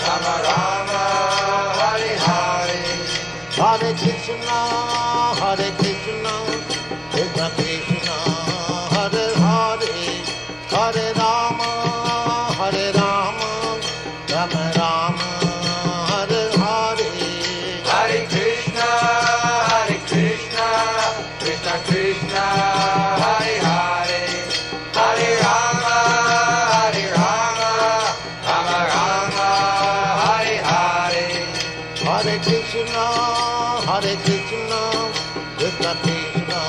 Rama Rama, Hare Hare, Hare Krishna, Krishna Krishna, Hare Hare, Hare Rama, Rama Rama, Hare Hare, Hare Krishna, Krishna Krishna, Hare Hare, Hare Rama, Rama Rama, Hare Hare, Hare Krishna, Krishna Krishna,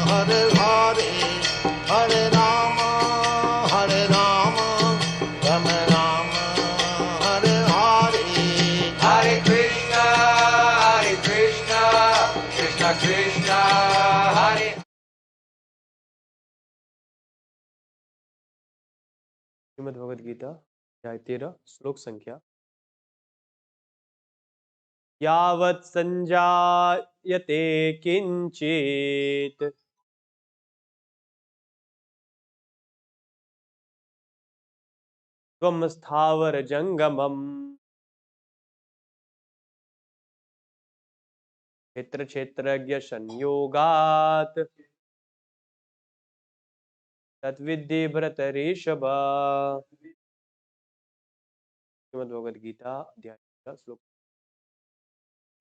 Hare Hare, Hare Rama, Rama Rama, Hare Hare, Hare Krishna, Krishna Krishna, Hare. Shrimad Bhagavad Gita अध्याय 13 श्लोक संख्या यावत् संजायते किंचित त्वं स्थावर जंगमम् क्षेत्र क्षेत्रज्ञ संयोगात् तद्विद्धि भरतऋषभ। श्रीमद् भगवद गीता अध्याय 13 श्लोक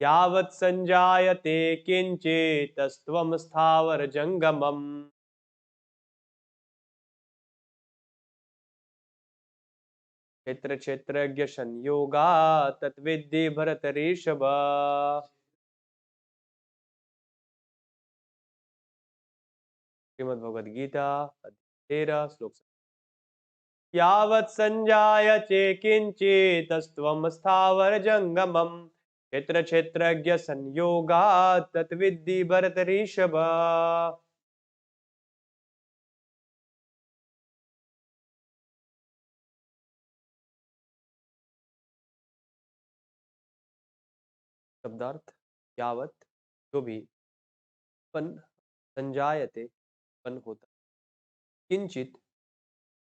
यावत् संजायते किंचितस्त्वं स्थावर जंगमम् क्षेत्र क्षेत्रज्ञ संयोगात् तद्विद्धि भरतऋषभ। श्रीमद् भगवद गीता अध्याय 13 श्लोक यावत् संजायते किंचितस्त्वं स्थावर जंगमम् क्षेत्र क्षेत्रज्ञ संयोगात् तद्विद्धि भरतऋषभ। शब्दार्थ यावत जो भी पन संजायते पन होता किंचित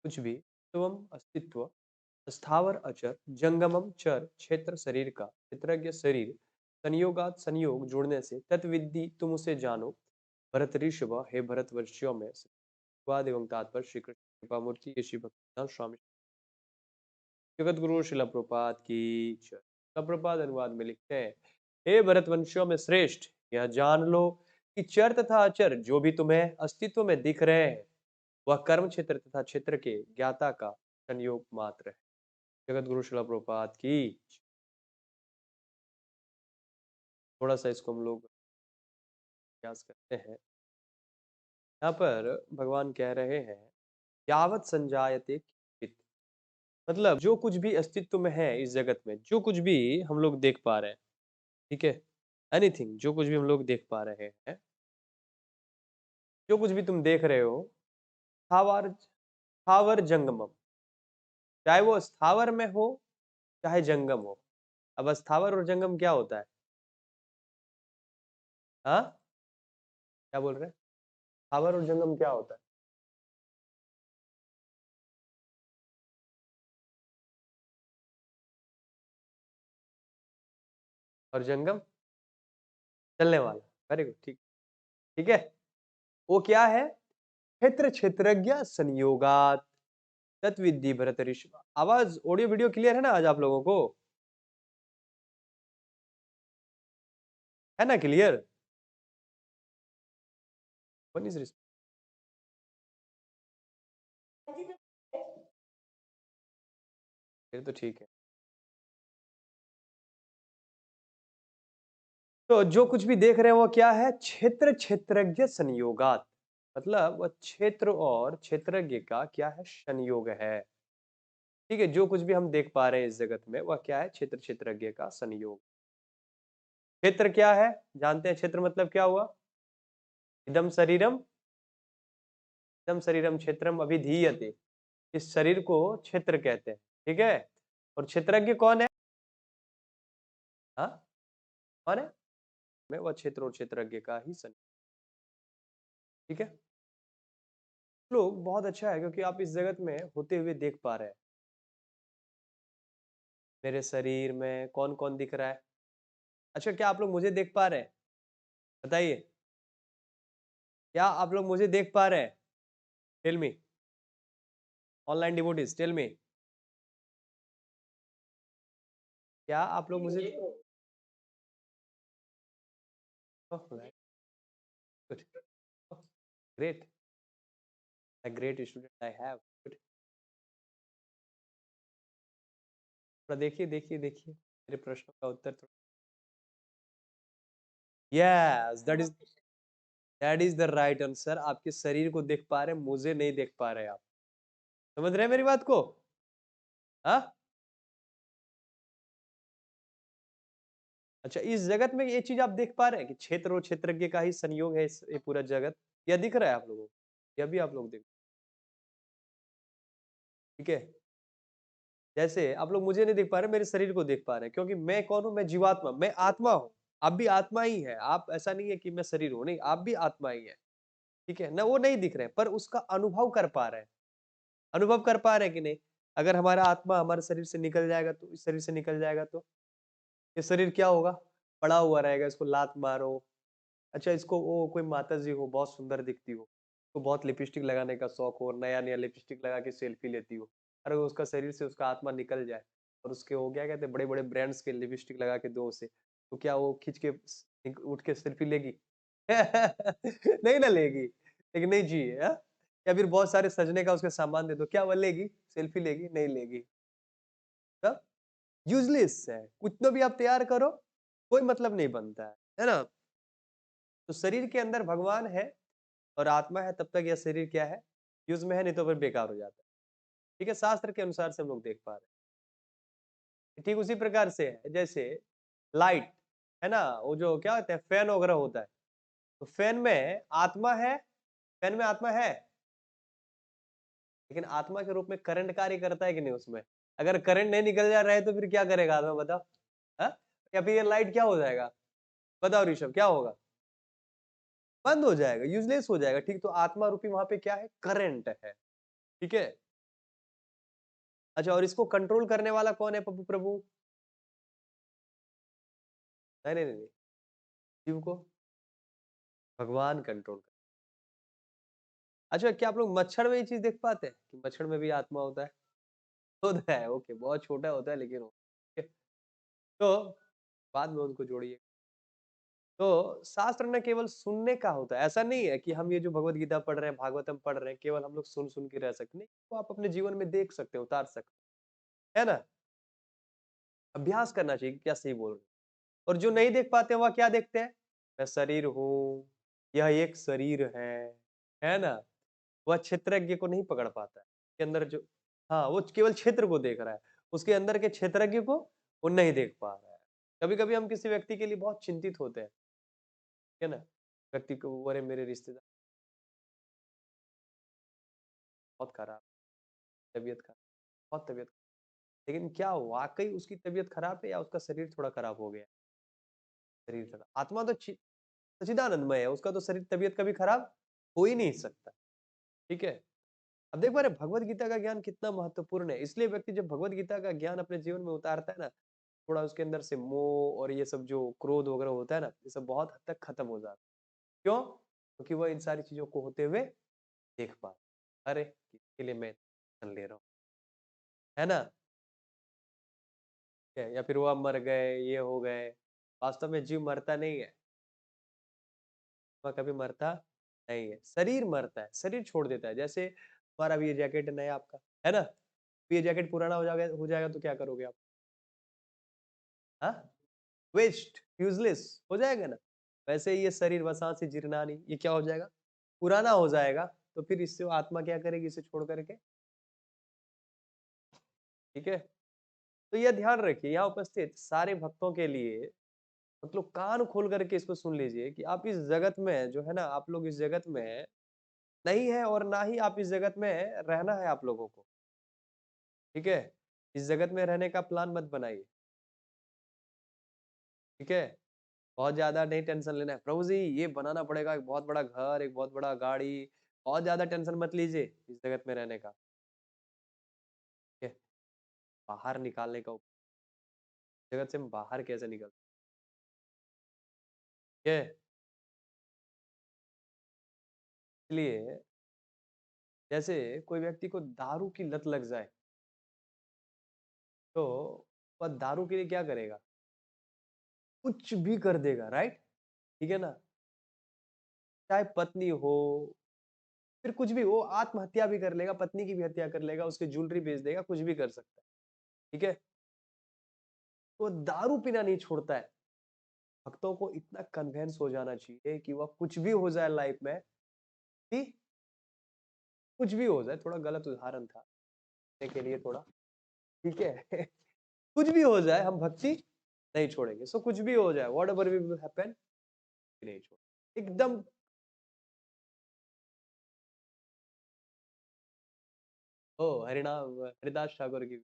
कुछ भी त्वम अस्तित्व स्थावर अचर जंगमम चर क्षेत्र शरीर का क्षेत्रज्ञ शरीर संयोगात संयोग जोड़ने से तत्विद्धि तुम उसे जानो भरत ऋषभ हे भरतवर्षियों में वाद एवं तात्पर्य श्री कृष्ण कृपा मूर्ति श्री भक्तिवेदांत स्वामी जगत गुरु शिला प्रपात की जय। शिला प्रपात अनुवाद में लिखते हैं हे भरतवंशियों में श्रेष्ठ यह जान लो कि चर तथा अचर जो भी तुम्हें अस्तित्व में दिख रहे हैं वह कर्म क्षेत्र तथा क्षेत्र के ज्ञाता का संयोग मात्र है। जगत गुरु शिला प्रपात की जय। थोड़ा सा इसको हम लोग प्रयास करते हैं। यहाँ पर भगवान कह रहे हैं यावत संजायते किंचित मतलब जो कुछ भी अस्तित्व में है इस जगत में जो कुछ भी हम लोग देख पा रहे हैं ठीक है एनीथिंग जो कुछ भी हम लोग देख पा रहे हैं जो कुछ भी तुम देख रहे हो स्थावर स्थावर जंगमम चाहे वो स्थावर में हो चाहे जंगम हो। अब स्थावर और जंगम क्या होता है? हाँ क्या बोल रहे हैं? स्थावर और जंगम क्या होता है? और जंगम चलने वाला। वेरी गुड ठीक ठीक है वो क्या है? क्षेत्र क्षेत्रज्ञ संयोगात तत्विद्धि भरत ऋषभ। आवाज ऑडियो वीडियो क्लियर है ना आज आप लोगों को? है ना क्लियर? वन इज फिर तो ठीक है। तो जो कुछ भी देख रहे हैं वो क्या है? क्षेत्र क्षेत्रज्ञ संयोगात मतलब वह क्षेत्र और क्षेत्रज्ञ का क्या है? संयोग है। ठीक है जो कुछ भी हम देख पा रहे हैं इस जगत में वह क्या है? क्षेत्र क्षेत्रज्ञ का संयोग। क्षेत्र क्या है? जानते हैं क्षेत्र मतलब क्या हुआ? इदम शरीरम इदम शरीरम क्षेत्रम अभिधीयते। इस शरीर को क्षेत्र कहते हैं ठीक है। और क्षेत्रज्ञ कौन है? हाँ कौन है? मैं वह क्षेत्र और क्षेत्रज्ञ का ही संयोग। ठीक है लोग बहुत अच्छा है क्योंकि आप इस जगत में होते हुए देख पा रहे हैं मेरे शरीर में कौन कौन दिख रहा है? अच्छा, क्या आप लोग मुझे देख पा रहे हैं? बताइए, क्या आप लोग मुझे देख पा रहे हैं? Tell me, online devotees tell me, क्या आप लोग मुझे good, great, a great student I have, good. थोड़ा देखिए देखिए देखिए मेरे प्रश्नों का उत्तर थोड़ा। Yes, that is the right answer. आपके शरीर को देख पा रहे हैं, मुझे नहीं देख पा रहे आप। समझ रहे हैं मेरी बात को? हाँ, अच्छा, इस जगत में ये चीज आप देख पा रहे हैं कि क्षेत्र और क्षेत्रज्ञ का ही संयोग है ये पूरा जगत। यह दिख रहा है आप लोगों को? यह भी आप लोग देख, ठीक है। जैसे आप लोग मुझे नहीं देख पा रहे, मेरे शरीर को देख पा रहे हैं, क्योंकि मैं कौन हूं? मैं जीवात्मा, मैं आत्मा हूं। आप भी आत्मा ही है। आप, ऐसा नहीं है कि मैं शरीर हूं, नहीं, आप भी आत्मा ही है। ठीक है ना? वो नहीं दिख रहे हैं पर उसका अनुभव कर पा रहे हैं। अनुभव कर पा रहे हैं कि नहीं? अगर हमारा आत्मा हमारे शरीर से निकल जाएगा तो, इस शरीर से निकल जाएगा तो ये शरीर क्या होगा? पड़ा हुआ रहेगा, इसको लात मारो। अच्छा, इसको वो कोई माताजी हो, बहुत सुंदर दिखती हो, तो बहुत लिपस्टिक लगाने का शौक हो और नया-नया लिपस्टिक लगा के सेल्फी लेती हो। अरे उसका शरीर से उसका आत्मा निकल जाए और उसके वो क्या कहते हैं, बड़े-बड़े ब्रांड्स के लिपस्टिक लगा के दो उसे, तो क्या वो खींच के उठ के सेल्फी लेगी? नहीं ना लेगी, लेकिन नहीं चाहिए, हाँ? या फिर बहुत सारे सजने का उसका सामान दे दो, क्या वो लेगी? सेल्फी लेगी? नहीं लेगी। तब यूज़लेस है, कितना भी आप तैयार करो, कोई मतलब नहीं बनता है ना? तो शरीर के अंदर भगवान है और आत्मा है, तब तक यह शरीर क्या है? यूज़ में है, नहीं तो फिर बेकार हो जाता है। ठीक है? शास्त्र के अनुसार से हम लोग देख पा रहे हैं। ठीक उसी प्रकार से है, जैसे लाइट, है ना? वो जो क्या होता है, फैन वगैरह होता है, तो फैन में आत्मा है, फैन में आत्मा है, लेकिन आत्मा के रूप में करंट कार्य करता है कि नहीं उसमें? अगर करंट नहीं निकल जा रहा है तो फिर क्या करेगा आत्मा, बताओ? हाँ? या फिर ये लाइट क्या हो जाएगा? बताओ ऋषभ, क्या होगा? बंद हो जाएगा, यूज़लेस हो जाएगा। ठीक, तो आत्मा रूपी वहाँ पे क्या है? करंट है। ठीक है? अच्छा, और इसको कंट्रोल करने वाला कौन है प्रभु प्रभु? नहीं, नहीं, नहीं, नहीं। शिव को भगवान कंट्रोल कर। अच्छा, क्या आप लोग मच्छर में ये चीज़ देख पाते हैं कि मच्छर में भी आत्मा होता है? होता है, ओके, बहुत छोटा होता है लेकिन ठीक है। तो बाद में उनको जोड़िए। तो शास्त्र न केवल सुनने का होता है, ऐसा नहीं है कि हम ये जो भगवत गीता पढ़ रहे हैं, भागवतम पढ़ रहे हैं, केवल हम लोग सुन-सुन के रह सकते नहीं, तो आप अपने जीवन में देख सकते हैं, उतार सकते हैं, है ना? अभ्यास करना चाहिए कि क्या सही बोल रहे हैं। और जो नहीं देख पाते हैं, वह क्या देखते हैं? मैं शरीर हूँ, यह एक शरीर है ना? वह क्षेत्रज्ञ को नहीं पकड़ पाता है। के अंदर जो, हाँ, वो केवल क्षेत्र को देख रहा है। उसके अंदर के क्षेत्रज्ञ को वो नहीं देख पा रहा है। कभी-कभी हम किसी व्यक्ति के लिए बहुत चिंतित होते हैं, है ना? व्यक्ति को, अरे मेरे रिश्तेदार बहुत खराब, तबीयत खराब, बहुत तबीयत खराब। लेकिन क्या वाक़ई उसकी तबीयत खराब है या उसका शरीर थोड़ा खराब हो गया है? शरीर खराब, आत्मा तो सच्चिदानंदमय है, उसका तो शरीर तबीयत कभी खराब हो ही नहीं सकता। ठीक है? अब देख पा रहे हैं भगवत गीता का ज्ञान कितना महत्वपूर्ण है। इसलिए व्यक्ति जब भगवत गीता का ज्ञान अपने जीवन में उतारता है ना, थोड़ा उसके अंदर से मोह और ये सब जो क्रोध वगैरह होता है ना, ये सब बहुत हद तक खत्म हो जाता है। क्यों? क्योंकि वह इन सारी चीज़ों को होते हुए देख पा रहा है। अरे! इसके लिए मैं टेंशन ले रहा हूँ, है ना? या फिर वह मर गए, ये हो गए। वास्तव में जीव मरता नहीं है, वह कभी मरता नहीं है। शरीर मरता है, शरीर छोड़ देता है। जैसे हमारा भी ये जैकेट है नया आपका, है ना? ये जैकेट पुराना हो जाएगा तो क्या करोगे आप? हाँ? वेस्ट, यूज़लेस हो जाएगा ना? वैसे ही ये शरीर वसांसि जीर्णानि, ये क्या हो जाएगा? पुराना हो जाएगा, तो फिर इससे वो आत्मा क्या करेगी इसे छोड़ कर के? ठीक है? तो यह ध्यान रखिए, यहाँ उपस्थित सारे भक्तों के लिए मतलब कान खोल करके इसको सुन लीजिए कि आप इस जगत में जो है ना, आप लोग इस जगत में नहीं है और ना ही आप इस जगत में रहना है आप लोगों को। ठीक है? इस जगत में रहने का प्लान मत बनाइए। ठीक है? बहुत ज़्यादा नहीं टेंशन लेना है। प्रभु जी ये बनाना पड़ेगा, एक बहुत बड़ा घर, एक बहुत बड़ा गाड़ी, बहुत ज़्यादा टेंशन मत लीजिए इस जगत में रहने का। ठीक है? बाहर निकालने का जगत से हम बाहर कैसे निकल सकते हैं? इसलिए जैसे कोई व्यक्ति को दारू की लत लग जाए, तो वह दारू के लिए क्या करेगा? कुछ भी कर देगा, राइट? ठीक है ना? चाहे पत्नी हो, फिर कुछ भी, वो आत्महत्या भी कर लेगा, पत्नी की भी हत्या कर लेगा, उसकी ज्वेलरी बेच देगा, कुछ भी कर सकता है, ठीक है? वो दारू पीना नहीं छोड़ता है। भक्तों को इतना कन्विंस हो जाना चाहिए कि वह कुछ भी हो जाए लाइफ में, कि कुछ भी हो जाए, थोड़ा गलत उदाहरण था के लिए थोड़ा, ठीक है? कुछ भी हो जाए, हम भक्ति नहीं छोड़ेंगे। सो कुछ भी हो जाए, व्हाट एवर विल हैपन, नहीं छोड़ एकदम। ओ हरिनाम, हरिदास ठाकुर की।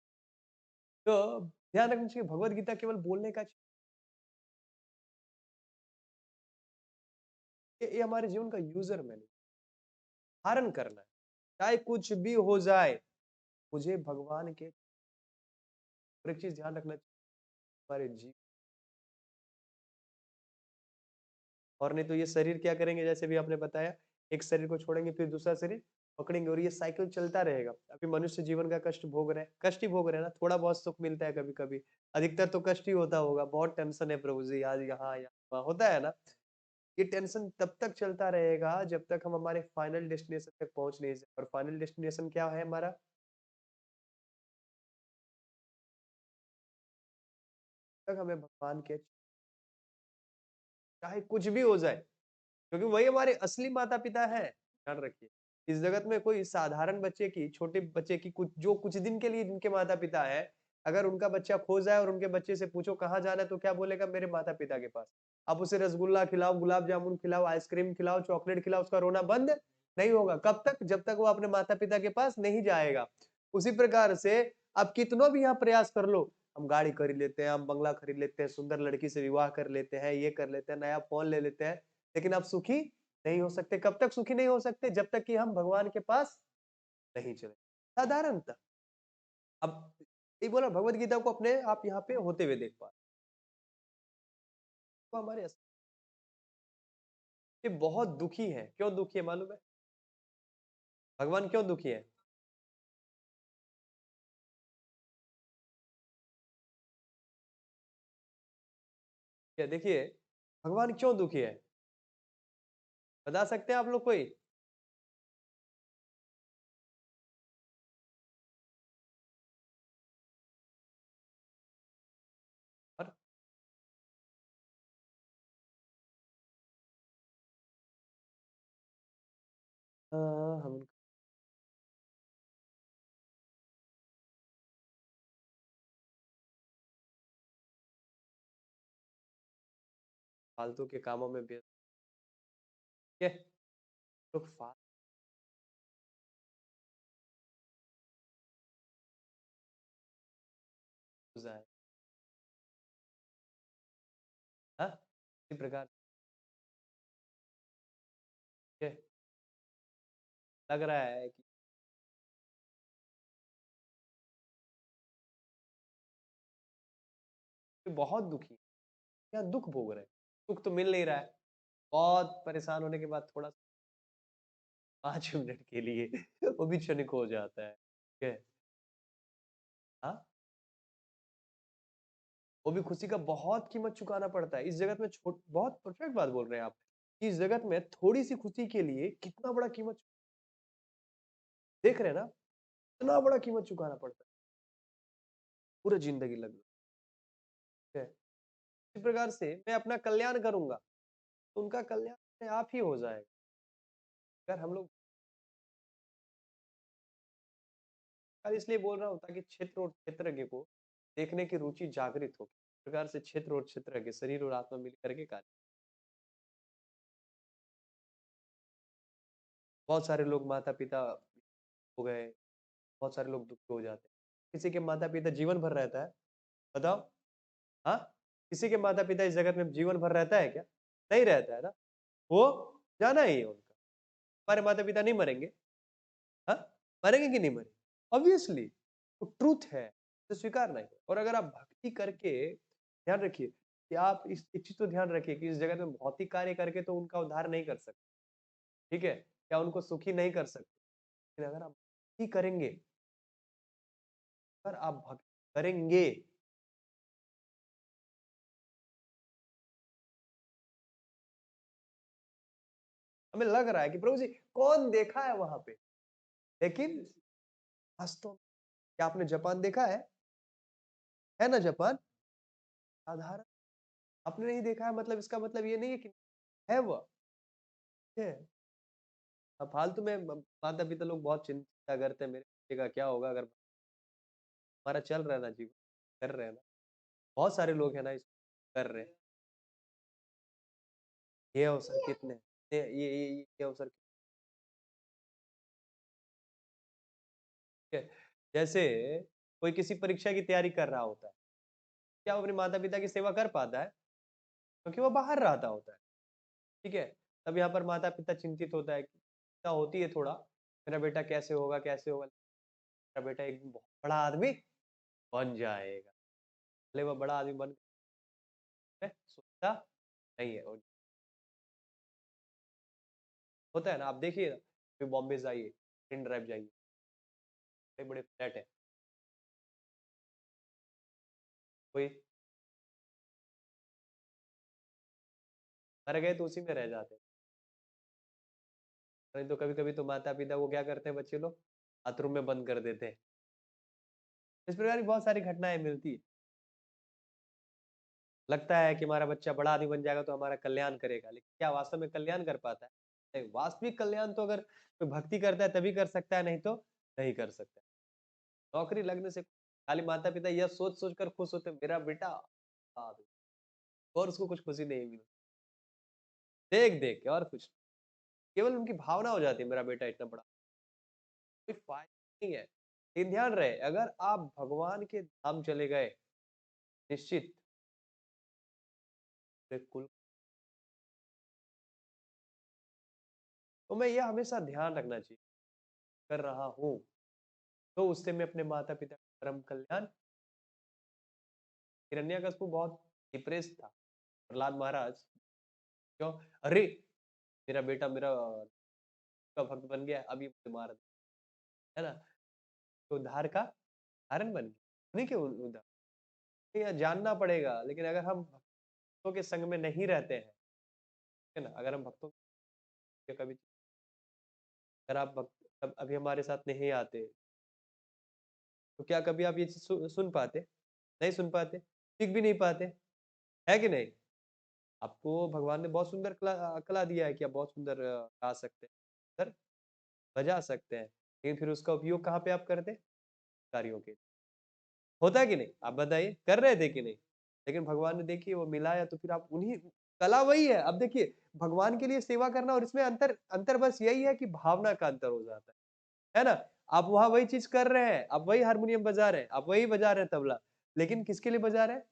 तो ध्यान रखना चाहिए, भगवत गीता केवल बोलने का ये हमारे जीवन का यूजर मैंने धारण करना है, चाहे कुछ भी हो जाए, मुझे भगवान के। और एक चीज ध्यान रखना चाहिए, हमारे जीवन, और नहीं तो ये शरीर क्या करेंगे, जैसे भी आपने बताया, एक शरीर को छोड़ेंगे फिर दूसरा शरीर पकड़ेंगे, और ये साइकिल चलता रहेगा। अभी मनुष्य जीवन का कष्ट भोग रहे हैं, कष्ट ही भोग रहे हैं ना, थोड़ा बहुत सुख मिलता है कभी कभी, अधिकतर तो कष्ट ही होता होगा, बहुत टेंशन है प्रभु जी, आज यहाँ वहाँ होता है ना। ये टेंशन तब तक चलता रहेगा जब तक हम हमारे फाइनल डेस्टिनेशन तक पहुंच नहीं सकते, और फाइनल डेस्टिनेशन क्या है हमारा? तक हमें भगवान के, चाहे कुछ भी हो जाए, क्योंकि वही हमारे असली माता पिता है। ध्यान रखिए, इस जगत में कोई साधारण बच्चे की, छोटे बच्चे की, कुछ जो कुछ दिन के लिए जिनके माता पिता है, अगर उनका बच्चा खो जाए और उनके बच्चे से पूछो कहाँ जाना है, तो क्या बोलेगा? मेरे माता पिता के पास। आप उसे रसगुल्ला खिलाओ, गुलाब जामुन खिलाओ, आइसक्रीम खिलाओ, चॉकलेट खिलाओ, उसका रोना बंद नहीं होगा। कब तक? जब तक वो अपने माता पिता के पास नहीं जाएगा। उसी प्रकार से आप कितना भी यहाँ प्रयास कर लो, हम गाड़ी खरीद लेते हैं, हम बंगला खरीद लेते हैं, सुंदर लड़की से विवाह कर लेते हैं, ये कर लेते हैं, नया फोन ले लेते हैं, लेकिन आप सुखी नहीं हो सकते। कब तक सुखी नहीं हो सकते? जब तक कि हम भगवान के पास नहीं चले। साधारणतः अब ये बोला, भगवत गीता को अपने आप यहाँ पे होते हुए देख पा रहे, तो हमारे ये बहुत दुखी है। क्यों दुखी है मालूम है? भगवान क्यों दुखी है? क्या देखिए, भगवान क्यों दुखी है, बता सकते हैं आप लोग कोई? और हम फालतू के कामों में व्यस्त है, लोग फालतू जाए, हाँ, इसी प्रकार के लग रहा है कि बहुत दुखी है, या दुख भोग रहे हैं, सुख तो मिल नहीं रहा है, बहुत परेशान होने के बाद थोड़ा 5 मिनट के लिए वो भी क्षणिक हो जाता है, ठीक है? हाँ, वो भी खुशी का बहुत कीमत चुकाना पड़ता है इस जगत में। छोट बहुत परफेक्ट बात बोल रहे हैं आप, इस जगत में थोड़ी सी खुशी के लिए कितना बड़ा कीमत देख रहे हैं ना, इतना बड़ा कीमत चुकाना पड़ता है, पूरा जिंदगी लग है। इसी प्रकार से मैं अपना कल्याण करूंगा, तो उनका कल्याण अपने आप ही हो जाएगा। अगर हम लोग, यार इसलिए बोल रहा हूँ ताकि क्षेत्र और क्षेत्रज्ञ को देखने की रुचि जागृत हो, इस प्रकार से क्षेत्र और क्षेत्रज्ञ, शरीर और आत्मा मिल करके कार्य। बहुत सारे लोग माता पिता हो गए, बहुत सारे लोग दुखी हो जाते हैं। किसी के माता पिता जीवन भर रहता है, बताओ? हाँ, किसी के माता पिता इस जगत में जीवन भर रहता है क्या? नहीं रहता है ना, वो जाना ही है उनका। हमारे माता पिता नहीं मरेंगे, हाँ, मरेंगे कि नहीं मरेंगे? ऑब्वियसली, तो ट्रूथ है, तो स्वीकारना है। और अगर आप भक्ति करके ध्यान रखिए कि आप इस एक चीज तो ध्यान रखिए कि इस जगत में भौतिक कार्य करके तो उनका उद्धार नहीं कर सकते, ठीक है, या उनको सुखी नहीं कर सकते। लेकिन अगर आप भक्ति करेंगे, अगर आप भक्ति करेंगे, हमें लग रहा है कि प्रभु जी कौन देखा है वहां पे, लेकिन वास्तव में क्या आपने जापान देखा है ना जापान? साधारण आपने नहीं देखा है मतलब इसका मतलब ये नहीं है कि है वह, ठीक है। अब फालतू में माता पिता लोग बहुत चिंता करते हैं मेरे बच्चे का क्या होगा अगर हमारा चल रहा है ना जीवन, कर रहे हैं ना, बहुत सारे लोग हैं ना इस कर रहे हैं, ये अवसर कितने हैं? ये अवसर कितने हैं? जैसे कोई किसी परीक्षा की तैयारी कर रहा होता है, क्या वो अपने माता पिता की सेवा कर पाता है? क्योंकि वो बाहर रहता होता है, ठीक है। तब यहाँ पर माता पिता चिंतित होता है, चिंता होती है थोड़ा, मेरा बेटा कैसे होगा कैसे होगा, मेरा बेटा एक दिन बहुत बड़ा आदमी बन जाएगा, भले वो बड़ा आदमी बन है, सोचता नहीं है। और होता है ना, आप देखिए ना, बॉम्बे जाइए, इन ड्राइव जाइए, बड़े बड़े फ्लैट है, कोई मर गए तो उसी में रह जाते हैं। नहीं तो कभी कभी तो माता पिता को क्या करते हैं बच्चे लोग, बाथरूम में बंद कर देते हैं। इस प्रकार की बहुत सारी घटनाएं मिलती है। लगता है कि हमारा बच्चा बड़ा आदमी बन जाएगा तो हमारा कल्याण करेगा, लेकिन क्या वास्तव में कल्याण कर पाता है? नहीं, वास्तविक कल्याण तो अगर कोई भक्ति करता है तभी कर सकता है, नहीं तो नहीं कर सकता। नौकरी लगने से खाली माता पिता यह सोच सोच कर खुश होते हैं, मेरा बेटा और उसको कुछ खुशी नहीं मिली, देख देख के और कुछ, केवल उनकी भावना हो जाती है मेरा बेटा इतना बड़ा, कोई फायदा नहीं है। लेकिन ध्यान रहे, अगर आप भगवान के धाम चले गए, निश्चित बिल्कुल। तो मैं यह हमेशा ध्यान रखना चाहिए, कर रहा हूँ तो उससे मैं अपने माता पिता का परम कल्याण। हिरण्यकशिपु बहुत डिप्रेस था, प्रहलाद महाराज क्यों, अरे मेरा बेटा मेरा का भक्त बन गया, अब ये मुझे मार दे, है ना, तो उद्धार का कारण बन गया, उन्हीं के उद्धार। तो यह जानना पड़ेगा, लेकिन अगर हम भक्तों के संग में नहीं रहते हैं, है ना, अगर हम भक्तों के कभी, अगर आप भक्त अभी हमारे साथ नहीं आते, तो क्या कभी आप ये चीज सुन पाते? नहीं सुन पाते, सीख भी नहीं पाते, है कि नहीं? आपको भगवान ने बहुत सुंदर कला दिया है कि आप बहुत सुंदर गा सकते हैं, सुंदर बजा सकते हैं, लेकिन फिर उसका उपयोग कहाँ पे आप करते? कार्यों के, होता है कि नहीं? आप बताइए, कर रहे थे कि नहीं? लेकिन भगवान ने देखिए वो मिलाया तो फिर आप उन्हीं, कला वही है। अब देखिए भगवान के लिए सेवा करना और इसमें अंतर अंतर बस यही है कि भावना का अंतर हो जाता है ना? आप वहाँ वही चीज़ कर रहे हैं, आप वही हारमोनियम बजा रहे हैं, आप वही बजा रहे हैं तबला, लेकिन किसके लिए बजा रहे हैं?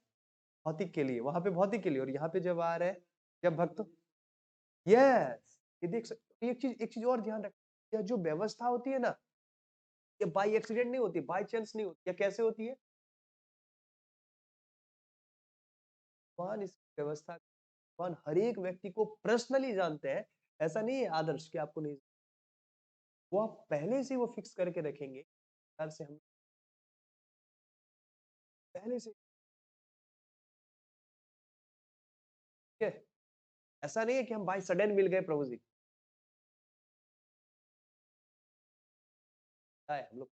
भौतिक के लिए, वहाँ पे भौतिक के लिए, और यहाँ पे जब आ रहे हैं, जब भक्त, यस, ये देख सकते, एक चीज़ और ध्यान रखें, यह जो व्यवस्था होती है ना, ये बाय एक्सीडेंट नहीं होती, बाय चांस नहीं होती, ये कैसे होती है? भगवान इस व्यवस्था, भगवान हर एक व्यक्ति को पर्सनली जानते हैं। ऐसा नहीं है आदर्श कि आपको नहीं, वो आप पहले से वो फिक्स करके रखेंगे, प्यार से हम पहले से, ठीक है? ऐसा नहीं है कि हम बाय सडन मिल गए प्रभु जी। क्या है हम लोग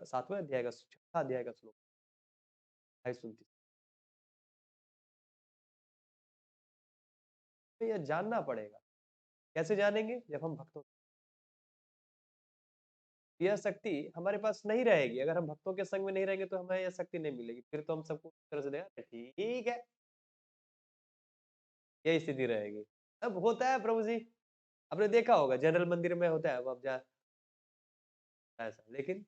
7वें अध्याय का 6वां अध्याय का श्लोक 28-29, तो ये जानना पड़ेगा। कैसे जानेंगे? जब हम भक्तों, यह शक्ति हमारे पास नहीं रहेगी, अगर हम भक्तों के संग में नहीं रहेंगे तो हमें यह शक्ति नहीं मिलेगी, फिर तो हम सबको इस तरह से देगा ठीक है, यही स्थिति रहेगी। अब होता है प्रभु जी, आपने देखा होगा जनरल मंदिर में होता है, वो अब जा ऐसा, लेकिन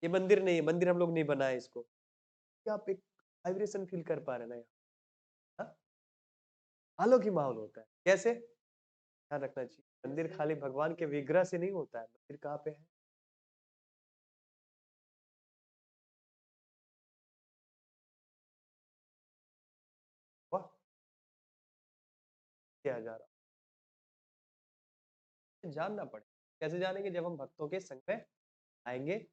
ये मंदिर नहीं है, मंदिर हम लोग नहीं बनाए इसको, क्या आप एक वाइब्रेशन फील कर पा रहे हैं ना यहाँ? हाँ? अलग ही माहौल होता है, कैसे? ध्यान रखना चाहिए, मंदिर खाली भगवान के विग्रह से नहीं होता है, मंदिर कहाँ पे है? किया जा रहा है। जानना पड़ेगा। कैसे जानेंगे? जब हम भक्तों के संग में आएँगे।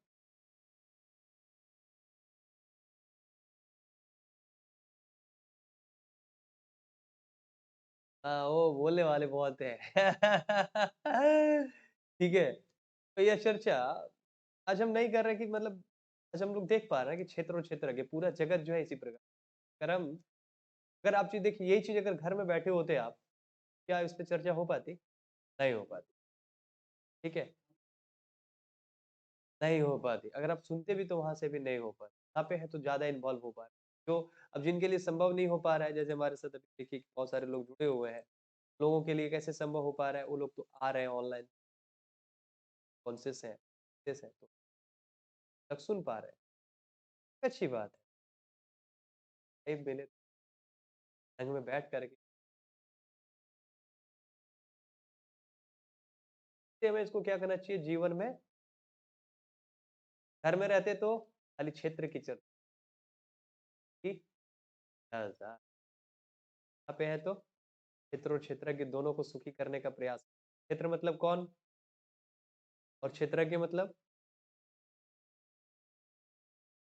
हाँ, वो बोलने वाले बहुत हैं। ठीक है, तो यह चर्चा आज हम नहीं कर रहे कि मतलब आज हम लोग देख पा रहे हैं कि क्षेत्र और क्षेत्र के पूरा जगत जो है इसी प्रकार। अगर हम अगर आप चीज़ देखिए यही चीज़ अगर घर में बैठे होते आप, क्या इस पे चर्चा हो पाती? नहीं हो पाती, ठीक है? नहीं हो पाती। अगर आप सुनते भी तो वहाँ से भी नहीं हो पाती। यहाँ पे है तो ज़्यादा इन्वॉल्व हो पा रहे हैं। जो अब जिनके लिए संभव नहीं हो पा रहा है, जैसे हमारे साथ अभी देखिए बहुत सारे लोग जुड़े हुए हैं। लोगों के लिए कैसे संभव हो पा रहा है? वो लोग तो आ रहे हैं ऑनलाइन, कॉन्शियस हैं, कॉन्शियस हैं, तो तक सुन पा रहे हैं। अच्छी बात है। एक मिनट संग में बैठ कर के हमें इसको क्या करना चाहिए जीवन में? घर में रहते तो खाली क्षेत्र की चर्चा की यहाँ पे है तो क्षेत्र और क्षेत्रज्ञ दोनों को सुखी करने का प्रयास। क्षेत्र मतलब कौन? और क्षेत्रज्ञ मतलब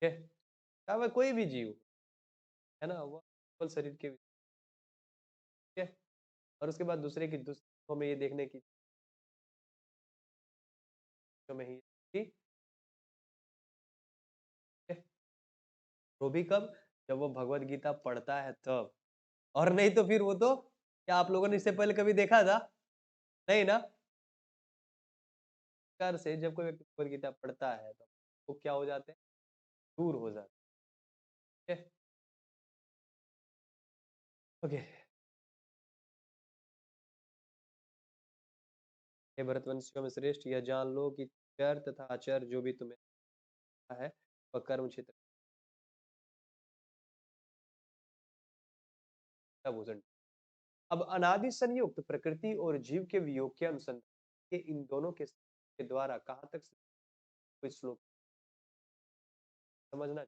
क्या? क्या वह कोई भी जीव है ना? वो केवल शरीर के ठीक है। और उसके बाद दूसरे की दुष्टों में ये देखने की में ही ठीक है। वो भी कब? जब वो भगवत गीता पढ़ता है तब। और नहीं तो फिर वो तो क्या आप लोगों ने इससे पहले कभी देखा था? नहीं ना? प्रकार से जब कोई व्यक्ति भगवत गीता पढ़ता है तो वो क्या हो जाते हैं? दूर हो जाते हैं। ठीक है? ओके। हे भरतवंशियों में श्रेष्ठ यह जान लो कि चर तथा आचर जो भी तुम्हें आता है वह कर्म क्षेत्र का भूषण। अब अनादि संयुक्त प्रकृति और जीव के वियोग के अनुसंधान के इन दोनों के द्वारा कहाँ तक कोई श्लोक समझना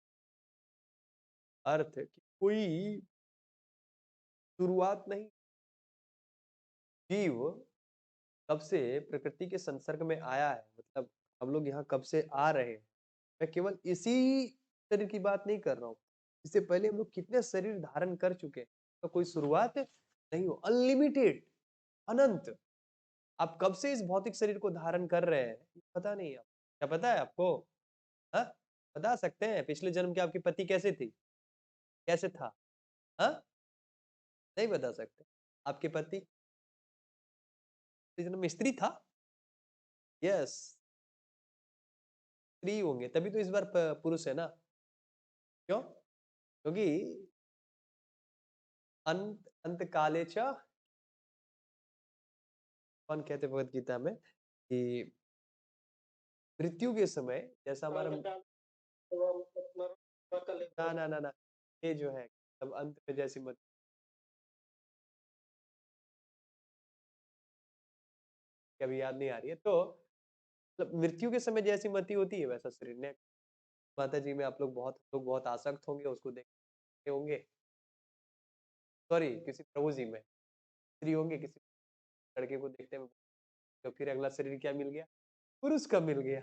अर्थ है कि कोई शुरुआत नहीं। जीव कब से प्रकृति के संसर्ग में आया है, मतलब हम लोग यहाँ कब से आ रहे हैं। मैं केवल इसी शरीर की बात नहीं कर रहा हूँ, इससे पहले हम लोग कितने शरीर धारण कर चुके हैं, तो कोई शुरुआत नहीं हो। अनलिमिटेड, अनंत। आप कब से इस भौतिक शरीर को धारण कर रहे हैं पता नहीं। आप क्या पता है आपको? हाँ, बता सकते हैं पिछले जन्म के आपके पति कैसे थी, कैसे था? हाँ, नहीं बता सकते। आपके पति पिछले जन्म में स्त्री था। यस, स्त्री होंगे तभी तो इस बार पुरुष है ना। क्यों? क्योंकि अंत अंत काले च कौन कहते भगवत गीता में कि मृत्यु के समय जैसा हमारा ना ना ना ना ये जो है अब अंत में जैसी मत कभी याद नहीं आ रही है तो मतलब मृत्यु के समय जैसी मति होती है वैसा शरीर ने। माता जी में आप लोग बहुत आसक्त होंगे उसको देखते होंगे। सॉरी किसी प्रभु जी में स्त्री होंगे किसी लड़के को देखते हुए तो फिर अगला शरीर क्या मिल गया? पुरुष का मिल गया।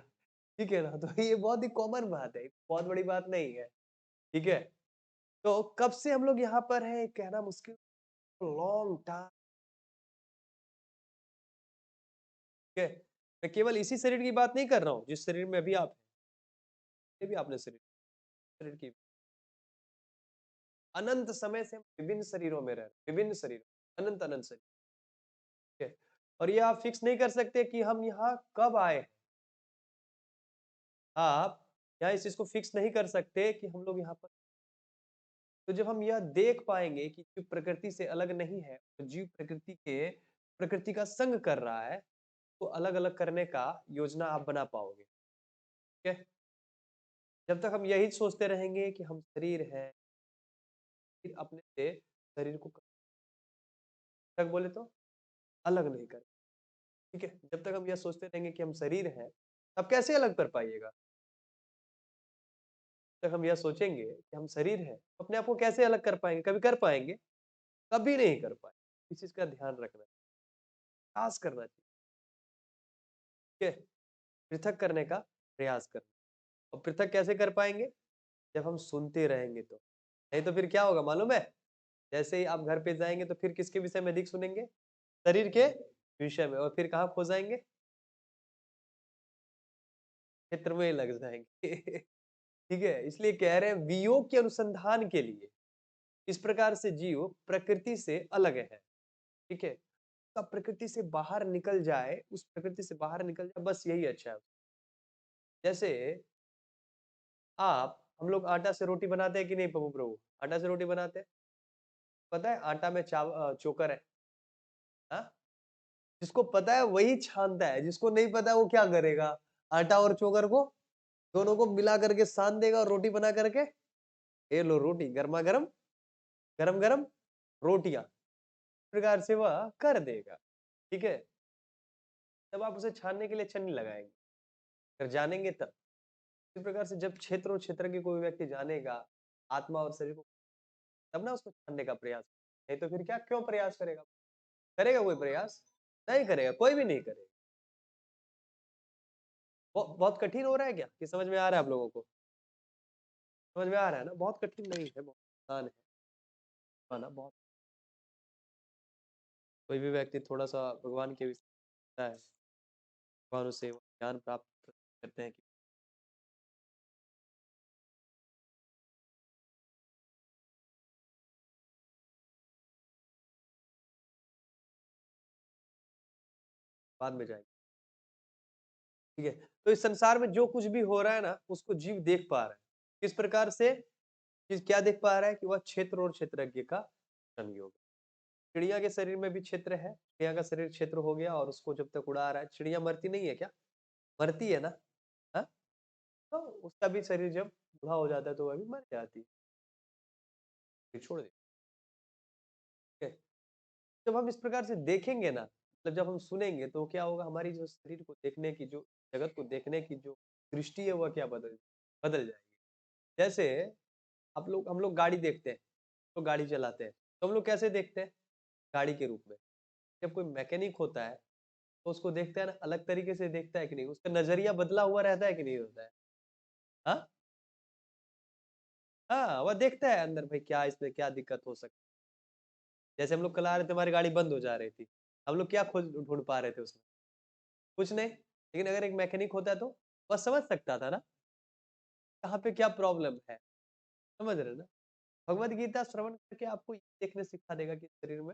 ठीक है ना? तो ये बहुत ही कॉमन बात है, बहुत बड़ी बात नहीं है। ठीक है? तो कब से हम लोग यहाँ पर हैं कहना मुश्किल। Long time. ठीक है? मैं केवल इसी शरीर की बात नहीं कर रहा हूँ जिस शरीर में अभी आप हैं। ये भी आपने शरीर की अनंत समय से हम विभिन्न शरीरों में रह रहे हैं, विभिन्न शरीर, अनंत अनंत शरीर। ठीक है? और ये आप फिक्स नहीं कर सकते कि हम यहाँ कब आए हैं। आप यहाँ इस चीज को फिक्स नहीं कर सकते कि हम लोग यहाँ पर। तो जब हम यह देख पाएंगे कि जीव प्रकृति से अलग नहीं है, तो जीव प्रकृति का संग कर रहा है, तो अलग अलग करने का योजना आप बना पाओगे। ठीक है? जब तक हम यही सोचते रहेंगे कि हम शरीर है, फिर अपने से शरीर को तक बोले तो अलग नहीं कर। ठीक है? जब तक हम यह सोचते रहेंगे कि हम शरीर है, तब कैसे अलग कर पाइएगा? तक हम यह सोचेंगे कि हम शरीर है, तो अपने आप को कैसे अलग कर पाएंगे? कभी कर पाएंगे? कभी नहीं कर पाएंगे। इस चीज का ध्यान रखना है, प्रयास करना चाहिए। ठीक है, पृथक करने का प्रयास करना। और पृथक कैसे कर पाएंगे? जब हम सुनते रहेंगे तो। नहीं तो फिर क्या होगा मालूम है? जैसे ही आप घर पे जाएंगे तो फिर किसके विषय में अधिक सुनेंगे? शरीर के विषय में। और फिर कहाँ खो जाएंगे? क्षेत्र में लग जाएंगे। ठीक है, इसलिए कह रहे हैं वियोग के अनुसंधान के लिए इस प्रकार से जीव प्रकृति से अलग है। ठीक है, तो प्रकृति से बाहर निकल जाए, उस प्रकृति से बाहर निकल जाए, बस यही अच्छा है। जैसे आप हम लोग आटा से रोटी बनाते हैं कि नहीं प्रभु प्रभु? आटा से रोटी बनाते हैं। पता है आटा में चोकर है। हाँ, जिसको पता है वही छानता है, जिसको नहीं पता है वो क्या करेगा? आटा और चोकर को दोनों को मिला करके सान देगा और रोटी बना करके ये लो रोटी, गर्मा गर्म, गरम गरम रोटियां प्रकार से वह कर देगा। ठीक है, तब आप उसे छानने के लिए छन्नी लगाएंगे, फिर जानेंगे तब। इस प्रकार से जब क्षेत्र और क्षेत्र के कोई व्यक्ति जानेगा आत्मा और शरीर को, तब ना उसको छानने का प्रयास। नहीं तो फिर क्या, क्यों प्रयास करेगा? करेगा कोई प्रयास? नहीं करेगा, कोई भी नहीं करेगा। बहुत कठिन हो रहा है क्या कि समझ में आ रहा है आप लोगों को? समझ में आ रहा है ना? बहुत कठिन नहीं है, बहुत आसान है ना। बहुत कोई भी व्यक्ति थोड़ा सा भगवान के विषय है, भगवान उससे ज्ञान प्राप्त करते हैं कि बाद में जाएंगे। ठीक है, तो इस संसार में जो कुछ भी हो रहा है ना, उसको जीव देख पा रहा है। किस प्रकार से? क्या देख पा रहा है कि वह क्षेत्र और क्षेत्रज्ञ का संयोग। चिड़िया के शरीर में भी क्षेत्र है, चिड़िया का शरीर क्षेत्र हो गया और उसको जब तक उड़ा रहा है, चिड़िया मरती नहीं है क्या? मरती है ना? हाँ, तो उसका भी शरीर जब बूढ़ा हो जाता है तो वह भी मर जाती है, फिर छोड़ देती है। जब हम इस प्रकार से देखेंगे ना, मतलब जब हम सुनेंगे तो क्या होगा? हमारी जो शरीर को देखने की, जो जगत को देखने की जो दृष्टि है, वह क्या बदल बदल जाएगी। जैसे हम लोग गाड़ी देखते हैं, तो गाड़ी चलाते हैं, तो हम लोग कैसे देखते हैं? गाड़ी के रूप में। जब कोई मैकेनिक होता है तो उसको देखता है ना, अलग तरीके से देखता है कि नहीं? उसका नजरिया बदला हुआ रहता है कि नहीं होता है? हाँ, हाँ, वह देखता है अंदर, भाई क्या इसमें क्या दिक्कत हो सकती है। जैसे हम लोग कल आ रहे थे, हमारी गाड़ी बंद हो जा रही थी, हम लोग क्या खोज ढूंढ पा रहे थे उसमें? कुछ नहीं। लेकिन अगर एक मैकेनिक होता तो वह समझ सकता था ना कहाँ पे क्या प्रॉब्लम है। समझ रहे ना? भगवत गीता श्रवण करके आपको ये देखने सिखा देगा कि शरीर में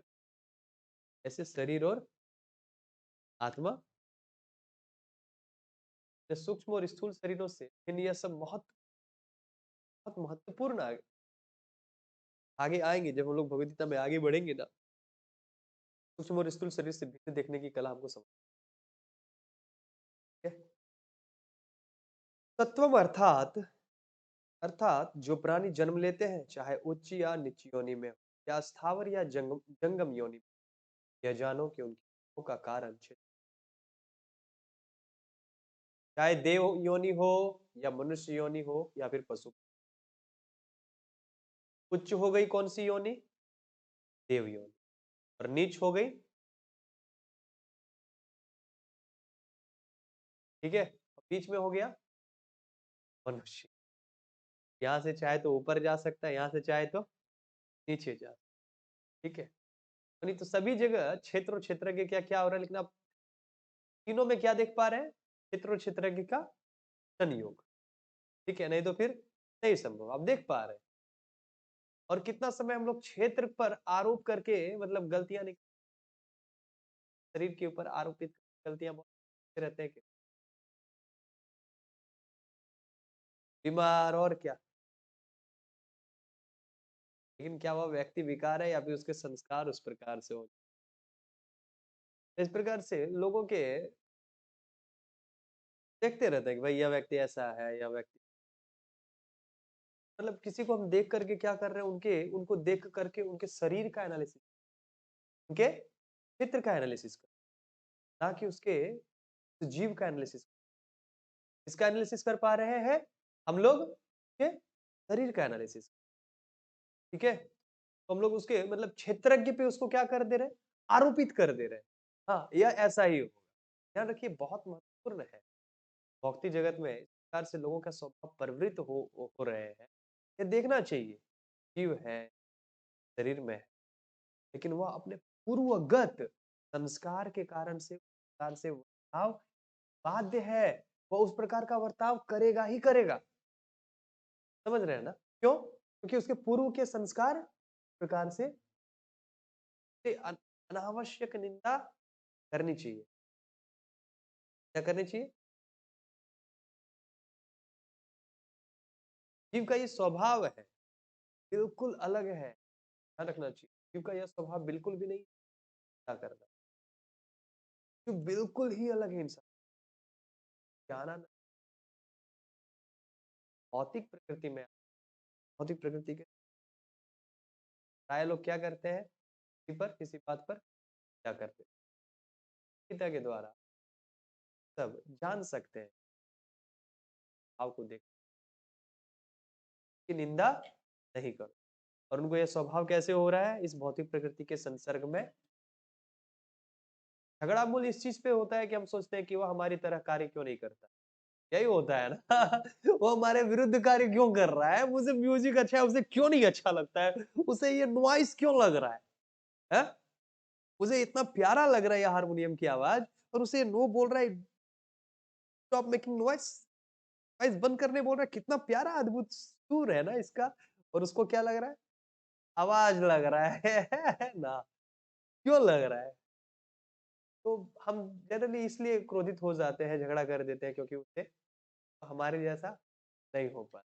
ऐसे शरीर और आत्मा, ये सूक्ष्म और स्थूल शरीरों से, लेकिन यह सब बहुत बहुत महत्वपूर्ण आगे आएंगे जब हम लोग भगवत गीता में आगे बढ़ेंगे ना। सूक्ष्म और स्थूल शरीर से भिन्न देखने की कला हमको समझ है। तत्वम अर्थात, अर्थात जो प्राणी जन्म लेते हैं, चाहे उच्च या नीच योनि में हो, या स्थावर या जंगम योनि में, यह जानो कि उनकी मौत का कारण चाहे देव योनि हो या मनुष्य योनि हो या फिर पशु। उच्च हो गई कौन सी योनि? देव योनि। और नीच हो गई, ठीक है, और बीच में हो गया मनुष्य। यहाँ से चाहे तो ऊपर जा सकता है, यहाँ से चाहे तो नीचे जा। ठीक है, नहीं तो सभी जगह क्षेत्र और क्षेत्रज्ञ क्या क्या हो रहा है, लेकिन आप तीनों में क्या देख पा रहे हैं? क्षेत्र और क्षेत्रज्ञ का संयोग। ठीक है, नहीं तो फिर नहीं संभव, आप देख पा रहे हैं। और कितना समय हम लोग क्षेत्र पर आरोप करके, मतलब गलतियां नहीं, शरीर के ऊपर आरोपित गलतियां बहुत रहते हैं कि बीमार और क्या। लेकिन क्या वह व्यक्ति विकार है या फिर उसके संस्कार उस प्रकार से हो? इस प्रकार से लोगों के देखते रहते हैं कि भाई यह व्यक्ति ऐसा है, यह व्यक्ति, मतलब किसी को हम देख करके क्या कर रहे हैं, उनके उनको देख करके उनके शरीर का एनालिसिस, उनके चित्र का एनालिसिस कर, ना कि उसके जीव का एनालिसिस। इसका एनालिसिस कर पा रहे हैं हम लोग के शरीर का एनालिसिस। ठीक है, तो हम लोग उसके मतलब क्षेत्रज्ञ पे उसको क्या कर दे रहे हैं? आरोपित कर दे रहे हैं। हाँ, यह ऐसा ही होगा। ध्यान रखिए बहुत महत्वपूर्ण है। भौतिक जगत में इस प्रकार से लोगों का स्वभाव प्रवृत्त हो रहे हैं। ये देखना चाहिए, जीव है, शरीर में है, लेकिन वह अपने पूर्वगत संस्कार के कारण से प्रकार से बर्ताव बाध्य है, वह उस प्रकार का बर्ताव करेगा ही करेगा। समझ रहे हैं ना? क्यों? क्योंकि उसके पूर्व के संस्कार प्रकार से अनावश्यक निंदा करनी चाहिए। क्या करनी चाहिए? जीव का ये स्वभाव है, बिल्कुल अलग है, ध्यान रखना चाहिए। जीव का यह स्वभाव बिल्कुल भी नहीं क्या करना, जो बिल्कुल ही अलग है इंसान। जाना नहीं, भौतिक प्रकृति में, भौतिक प्रकृति के प्राय लोग क्या करते हैं, किसी बात पर क्या करते हैं, पिता के द्वारा सब जान सकते हैं, आपको देख की निंदा नहीं करो। और उनको यह स्वभाव कैसे हो रहा है, इस भौतिक प्रकृति के संसर्ग में। झगड़ा मूल इस चीज पे होता है कि हम सोचते हैं कि वह हमारी तरह कार्य क्यों नहीं करता। यही होता है ना। वो हमारे विरुद्ध कार्य क्यों कर रहा है, मुझे म्यूजिक अच्छा है उसे क्यों नहीं अच्छा लगता है, उसे ये नॉइस क्यों लग रहा है? उसे इतना प्यारा लग रहा है ये हारमोनियम की आवाज, और उसे नो बोल रहा है, स्टॉप मेकिंग नॉइस, नॉइस बंद करने बोल रहा है। कितना प्यारा अद्भुत सुर है ना इसका, और उसको क्या लग रहा है, आवाज लग रहा है। ना, क्यों लग रहा है? तो हम जनरली इसलिए क्रोधित हो जाते हैं, झगड़ा कर देते हैं, क्योंकि उसे हमारे जैसा नहीं हो पाता।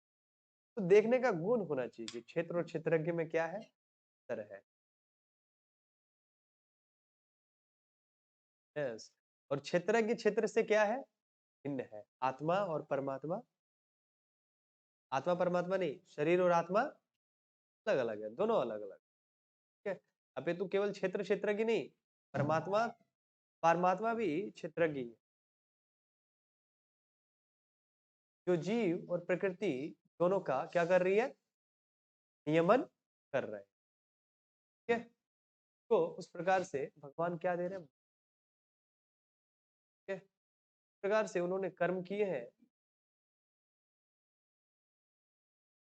तो देखने का गुण होना चाहिए कि क्षेत्र और क्षेत्रज्ञ में क्या है, अंतर है। यस, और क्षेत्रज्ञ क्षेत्र से क्या है, भिन्न है। आत्मा और परमात्मा, आत्मा परमात्मा नहीं, शरीर और आत्मा अलग अलग है, दोनों अलग अलग। ठीक है, अबे तू केवल क्षेत्र क्षेत्रज्ञ नहीं, परमात्मा परमात्मा भी क्षेत्रज्ञ ही है। जो जीव और प्रकृति दोनों का क्या कर रही है, नियमन कर रहे हैं। ठीक है, तो उस प्रकार से भगवान क्या दे रहे हैं, ठीक है, इस प्रकार से उन्होंने कर्म किए हैं,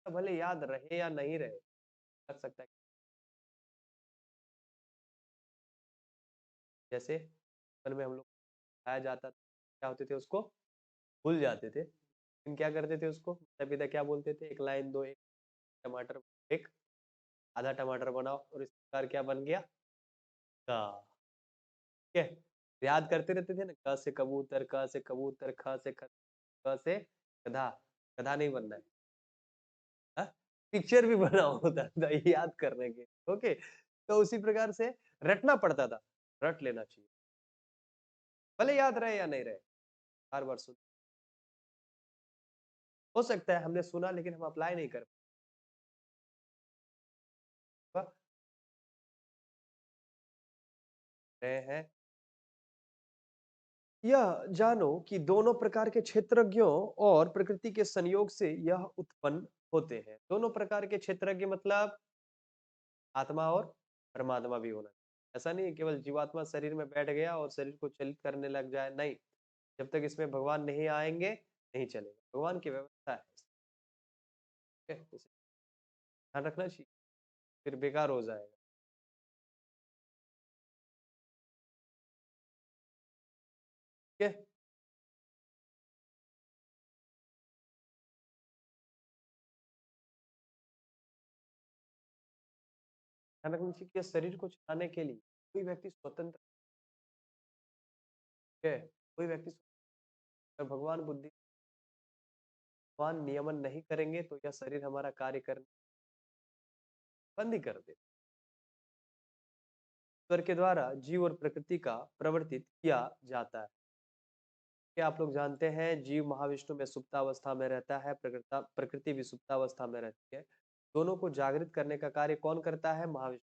भले याद रहे या नहीं रहे, लग सकता है। जैसे बचपन में हम लोग खाया जाता था, क्या होते थे, उसको भूल जाते थे, लेकिन क्या करते थे, उसको माता पिता क्या बोलते थे, एक लाइन दो, एक टमाटर, एक आधा टमाटर बनाओ, और इस प्रकार क्या बन गया, का। ठीक है, याद करते रहते थे ना, क से कबूतर, क से कबूतर, ख से क से गधा, गधा नहीं बनना है। हाँ? पिक्चर भी बना होता था याद करने के। ओके, तो उसी प्रकार से रटना पड़ता था, रट लेना चाहिए, भले याद रहे या नहीं रहे, बार बार सुन। हो सकता है हमने सुना लेकिन हम अप्लाई नहीं कर रहे हैं। यह जानो कि दोनों प्रकार के क्षेत्रज्ञों और प्रकृति के संयोग से यह उत्पन्न होते हैं। दोनों प्रकार के क्षेत्रज्ञ मतलब आत्मा और परमात्मा भी होना चाहिए। ऐसा नहीं है केवल जीवात्मा शरीर में बैठ गया और शरीर को चलित करने लग जाए, नहीं। जब तक इसमें भगवान नहीं आएंगे नहीं चलेगा, भगवान की व्यवस्था है। ठीक है, इसे ध्यान रखना चाहिए, फिर बेकार हो जाएगा। ठीक है, ध्यान रखना चाहिए कि शरीर को चलाने के लिए कोई व्यक्ति स्वतंत्र है, कोई व्यक्ति स्वतंत्र, भगवान बुद्धि, भगवान नियमन नहीं करेंगे तो यह शरीर हमारा कार्य करने बंद ही कर दे। ईश्वर के द्वारा जीव और प्रकृति का प्रवर्तित किया जाता है। क्या आप लोग जानते हैं, जीव महाविष्णु में सुप्तावस्था में रहता है, प्रकृति भी सुप्तावस्था में रहती है। दोनों को जागृत करने का कार्य कौन करता है, महाविष्णु।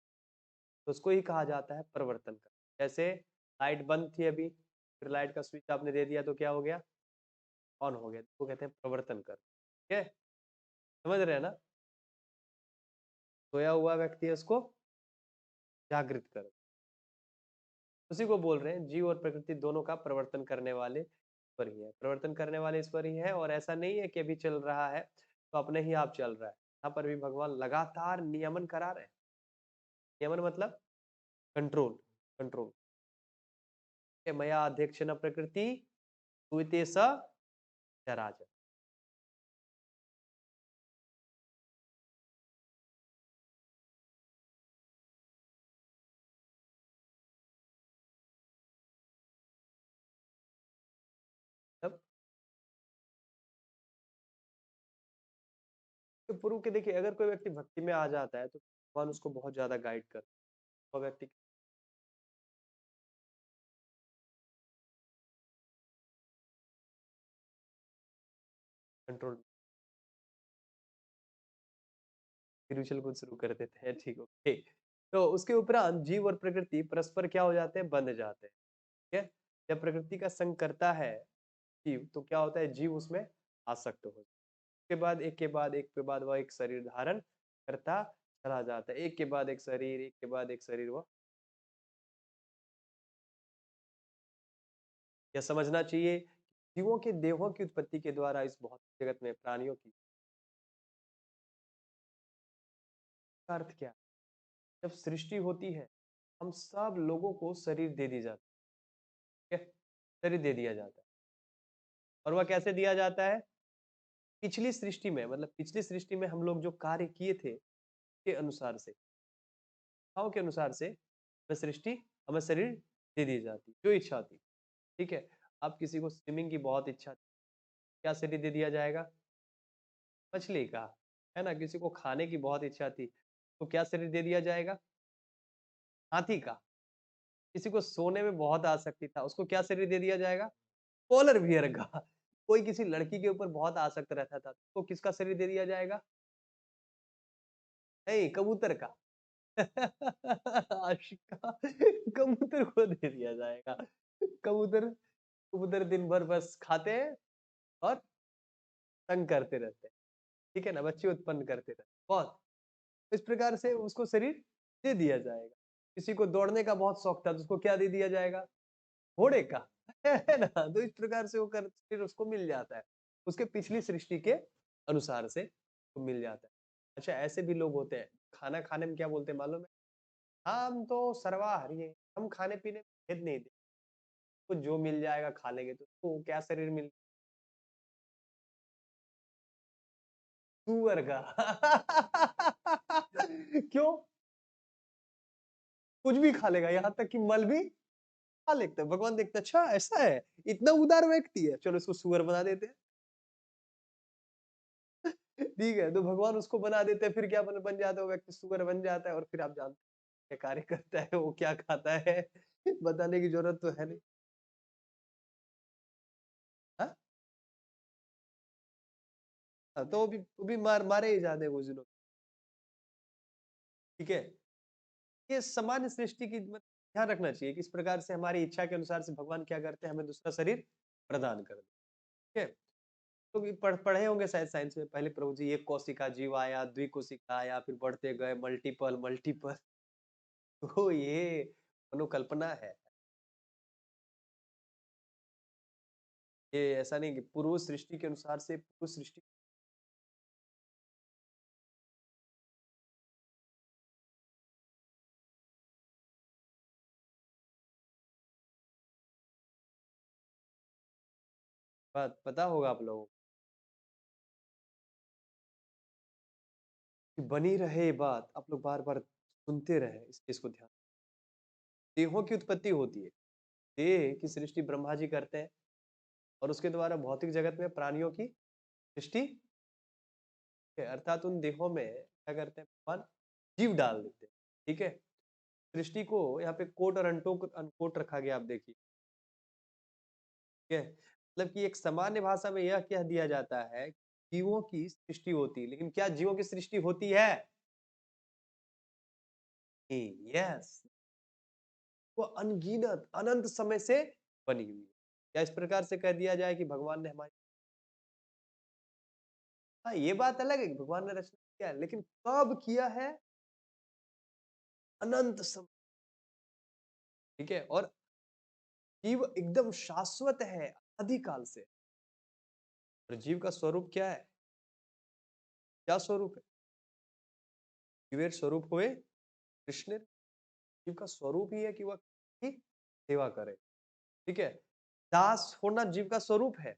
तो उसको ही कहा जाता है प्रवर्तन कर। जैसे लाइट बंद थी अभी, फिर लाइट का स्विच आपने दे दिया तो क्या हो गया, ऑन हो गया, तो कहते हैं प्रवर्तन कर। ठीक है, समझ रहे हैं ना, सोया हुआ व्यक्ति है उसको जागृत कर। उसी को बोल रहे हैं जीव और प्रकृति दोनों का प्रवर्तन करने वाले ईश्वर ही है। प्रवर्तन करने वाले ईश्वर ही है और ऐसा नहीं है कि अभी चल रहा है तो अपने ही आप चल रहा है। यहाँ पर भी भगवान लगातार नियमन करा रहे हैं। नियमन मतलब कंट्रोल, कंट्रोल। मया अध्यक्षेण प्रकृति सूयते स चराचर। तब तो प्रूव के देखिए, अगर कोई व्यक्ति भक्ति में आ जाता है तो भगवान उसको बहुत ज्यादा गाइड कर, वो व्यक्ति कंट्रोल। स्पिरिचुअल कुछ शुरू कर देते हैं, ठीक, ओके। तो उसके उपरांत जीव और प्रकृति परस्पर क्या हो जाते हैं, बंध जाते हैं। ठीक है, जब प्रकृति का संग करता है जीव तो क्या होता है, जीव उसमें आसक्त हो जाता है। उसके बाद एक के बाद एक के बाद वह एक शरीर धारण करता चला जाता है, एक के बाद एक शरीर, एक के बाद एक शरीर। वह यह समझना चाहिए जीवों के देहों की उत्पत्ति के द्वारा इस भौतिक जगत में प्राणियों की का अर्थ क्या है? जब सृष्टि होती है हम सब लोगों को शरीर दे दी जाती है, ठीक है? शरीर दे दिया जाता है और वह कैसे दिया जाता है, पिछली सृष्टि में, मतलब पिछली सृष्टि में हम लोग जो कार्य किए थे के अनुसार से, भाव के अनुसार से हमें सृष्टि, हमें शरीर दे दी जाती, जो इच्छा थी। ठीक है, अब किसी को स्विमिंग की बहुत इच्छा थी, क्या शरीर दे दिया जाएगा, मछली का। है ना, किसी को खाने की बहुत इच्छा थी तो क्या शरीर दे दिया जाएगा, हाथी का। किसी को सोने में बहुत आसक्ति था, उसको क्या शरीर दे दिया जाएगा, पोलर बियर का। कोई किसी लड़की के ऊपर बहुत आसक्त रहता था तो किसका शरीर दे दिया जाएगा, नहीं, कबूतर का। आशिका, कबूतर को दे दिया जाएगा। कबूतर, कबूतर दिन भर बस खाते हैं और तंग करते रहते हैं। ठीक है ना, बच्चे उत्पन्न करते रहते हैं बहुत। इस प्रकार से उसको शरीर दे दिया जाएगा। किसी को दौड़ने का बहुत शौक था तो उसको क्या दे दिया जाएगा, घोड़े का। है ना, तो इस प्रकार से वो कर फिर उसको मिल जाता है, उसके पिछली सृष्टि के अनुसार से वो मिल जाता है। अच्छा, ऐसे भी लोग होते हैं, खाना खाने में क्या बोलते हैं मालूम है, हाँ, हम तो सर्वाहारी हैं, हम खाने पीने में भेद नहीं देते, तो जो मिल जाएगा खा लेंगे, तो उसको क्या शरीर मिल, सुअर का। क्यों, कुछ भी खा लेगा, यहाँ तक कि मल भी खा लेता है। भगवान देखते अच्छा ऐसा है, इतना उदार व्यक्ति है, चलो इसको सुअर बना देते हैं। ठीक है, तो भगवान उसको बना देते हैं, फिर क्या बन जाता है, वो व्यक्ति सुअर बन जाता है और फिर आप जानते हैं क्या कार्य करता है, वो क्या खाता है। बताने की जरूरत तो है नहीं। हाँ? हाँ, तो वो भी मारे ही जाते हैं कुछ दिनों। ठीक है, ये सामान्य सृष्टि की ध्यान रखना चाहिए कि इस प्रकार से हमारी इच्छा के अनुसार से भगवान क्या करते हैं, हमें दूसरा शरीर प्रदान कर देते हैं। ठीक है, तो भी पढ़े होंगे शायद साइंस में, पहले प्रभु जी एक कोशिका जीव आया, द्विकोशिका आया, फिर बढ़ते गए मल्टीपल मल्टीपल। तो ये अनुकल्पना है, ये ऐसा नहीं कि पूर्व सृष्टि के अनुसार से पूर्व सृष्टि बात पता होगा आप लोगों को कि बनी रहे ये बात, आप लोग बार बार सुनते रहे इस चीज को ध्यान। देहों की उत्पत्ति होती है, देह की सृष्टि ब्रह्मा जी करते हैं और उसके द्वारा भौतिक जगत में प्राणियों की सृष्टि है, अर्थात उन देहों में क्या करते हैं भगवान, जीव डाल देते हैं। ठीक है, सृष्टि को यहाँ पे कोट और अनकोट रखा गया, आप देखिए। ठीक है, मतलब कि एक सामान्य भाषा में यह कह दिया जाता है जीवों की सृष्टि होती है, लेकिन क्या जीवों की सृष्टि होती है, यस, वो अनगिनत अनंत समय से बनी हुई है। या इस प्रकार से कह दिया जाए कि भगवान ने हमारी, हाँ, ये बात अलग है कि भगवान ने रचना किया है, लेकिन कब किया है, अनंत समय। ठीक है। और जीव एकदम शाश्वत है आदिकाल से। और जीव का स्वरूप क्या है? क्या स्वरूप है? जीवेर स्वरूप हुए कृष्ण। जीव का स्वरूप ही है कि वह की सेवा करे। ठीक है। दास होना जीव का स्वरूप है।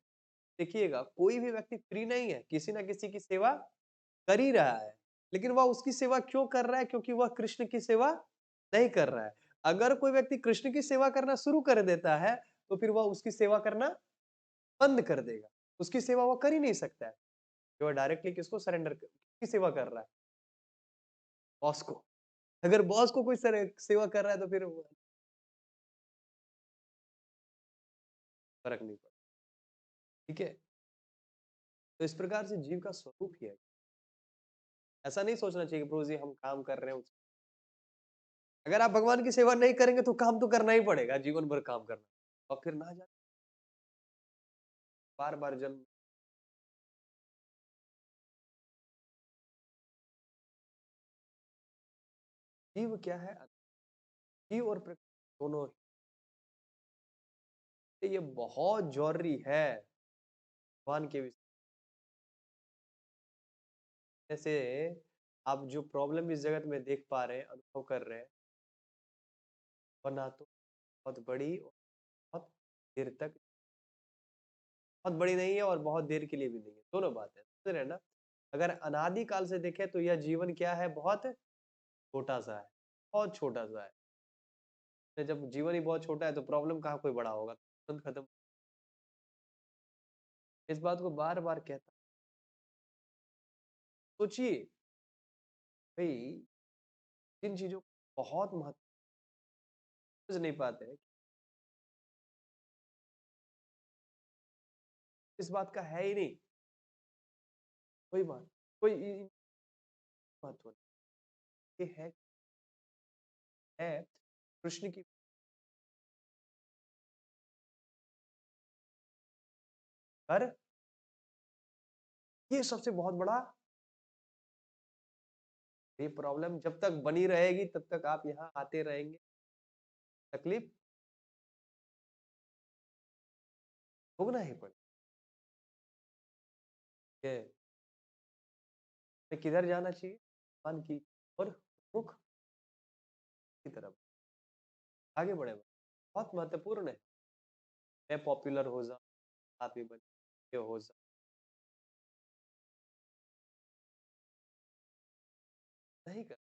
देखिएगा, कोई भी व्यक्ति फ्री नहीं है, किसी ना किसी की सेवा कर ही रहा है। लेकिन वह उसकी सेवा क्यों कर रहा है? क्योंकि वह कृष्ण की सेवा नहीं कर रहा है। अगर कोई व्यक्ति कृष्ण की सेवा करना शुरू कर देता है, तो फिर वह उसकी सेवा करना बंद कर देगा। उसकी सेवा वह कर ही नहीं सकता है। वह डायरेक्टली किसको सरेंडर किसकी सेवा कर रहा है? बॉस को। अगर बॉस को कोई सेवा कर रहा है तो फिर फर्क नहीं पड़ता। ठीक है। तो इस प्रकार से जीव का स्वरूप ही है। ऐसा नहीं सोचना चाहिए कि प्रभु जी हम काम कर रहे हैं। अगर आप भगवान की सेवा नहीं करेंगे तो काम तो करना ही पड़ेगा, जीवन भर काम करना। और फिर ना जाने बार बार जन्म। जीव क्या है? जीव और प्रकृति दोनों ही, ये बहुत जरूरी है भगवान के विषय। जैसे आप जो प्रॉब्लम इस जगत में देख पा रहे हैं, अनुभव कर रहे हैं, और ना तो बहुत बड़ी और बहुत देर तक, बहुत बड़ी नहीं है और बहुत देर के लिए भी नहीं है, दोनों बात है, समझ रहे हैं ना? अगर अनादि काल से देखें तो यह जीवन क्या है? बहुत छोटा सा है, बहुत छोटा सा है। तो जब जीवन ही बहुत छोटा है तो प्रॉब्लम कहाँ कोई बड़ा होगा? तुरंत खत्म। इस बात को बार बार कहता, सोचिए भाई, जिन चीजों को बहुत महत्व समझ नहीं पाते हैं, इस बात का है ही नहीं कोई बात, कोई महत्व नहीं। ये है कृष्ण की। पर ये सबसे बहुत बड़ा, ये प्रॉब्लम जब तक बनी रहेगी तब तक आप यहाँ आते रहेंगे, तकलीफ भोगना ही पड़े। किधर जाना चाहिए? भगवान की और मुख की तरफ आगे बढ़े। बहुत महत्वपूर्ण है। मैं पॉपुलर हो जाऊं, आप भी बने हो जाओ, नहीं कर,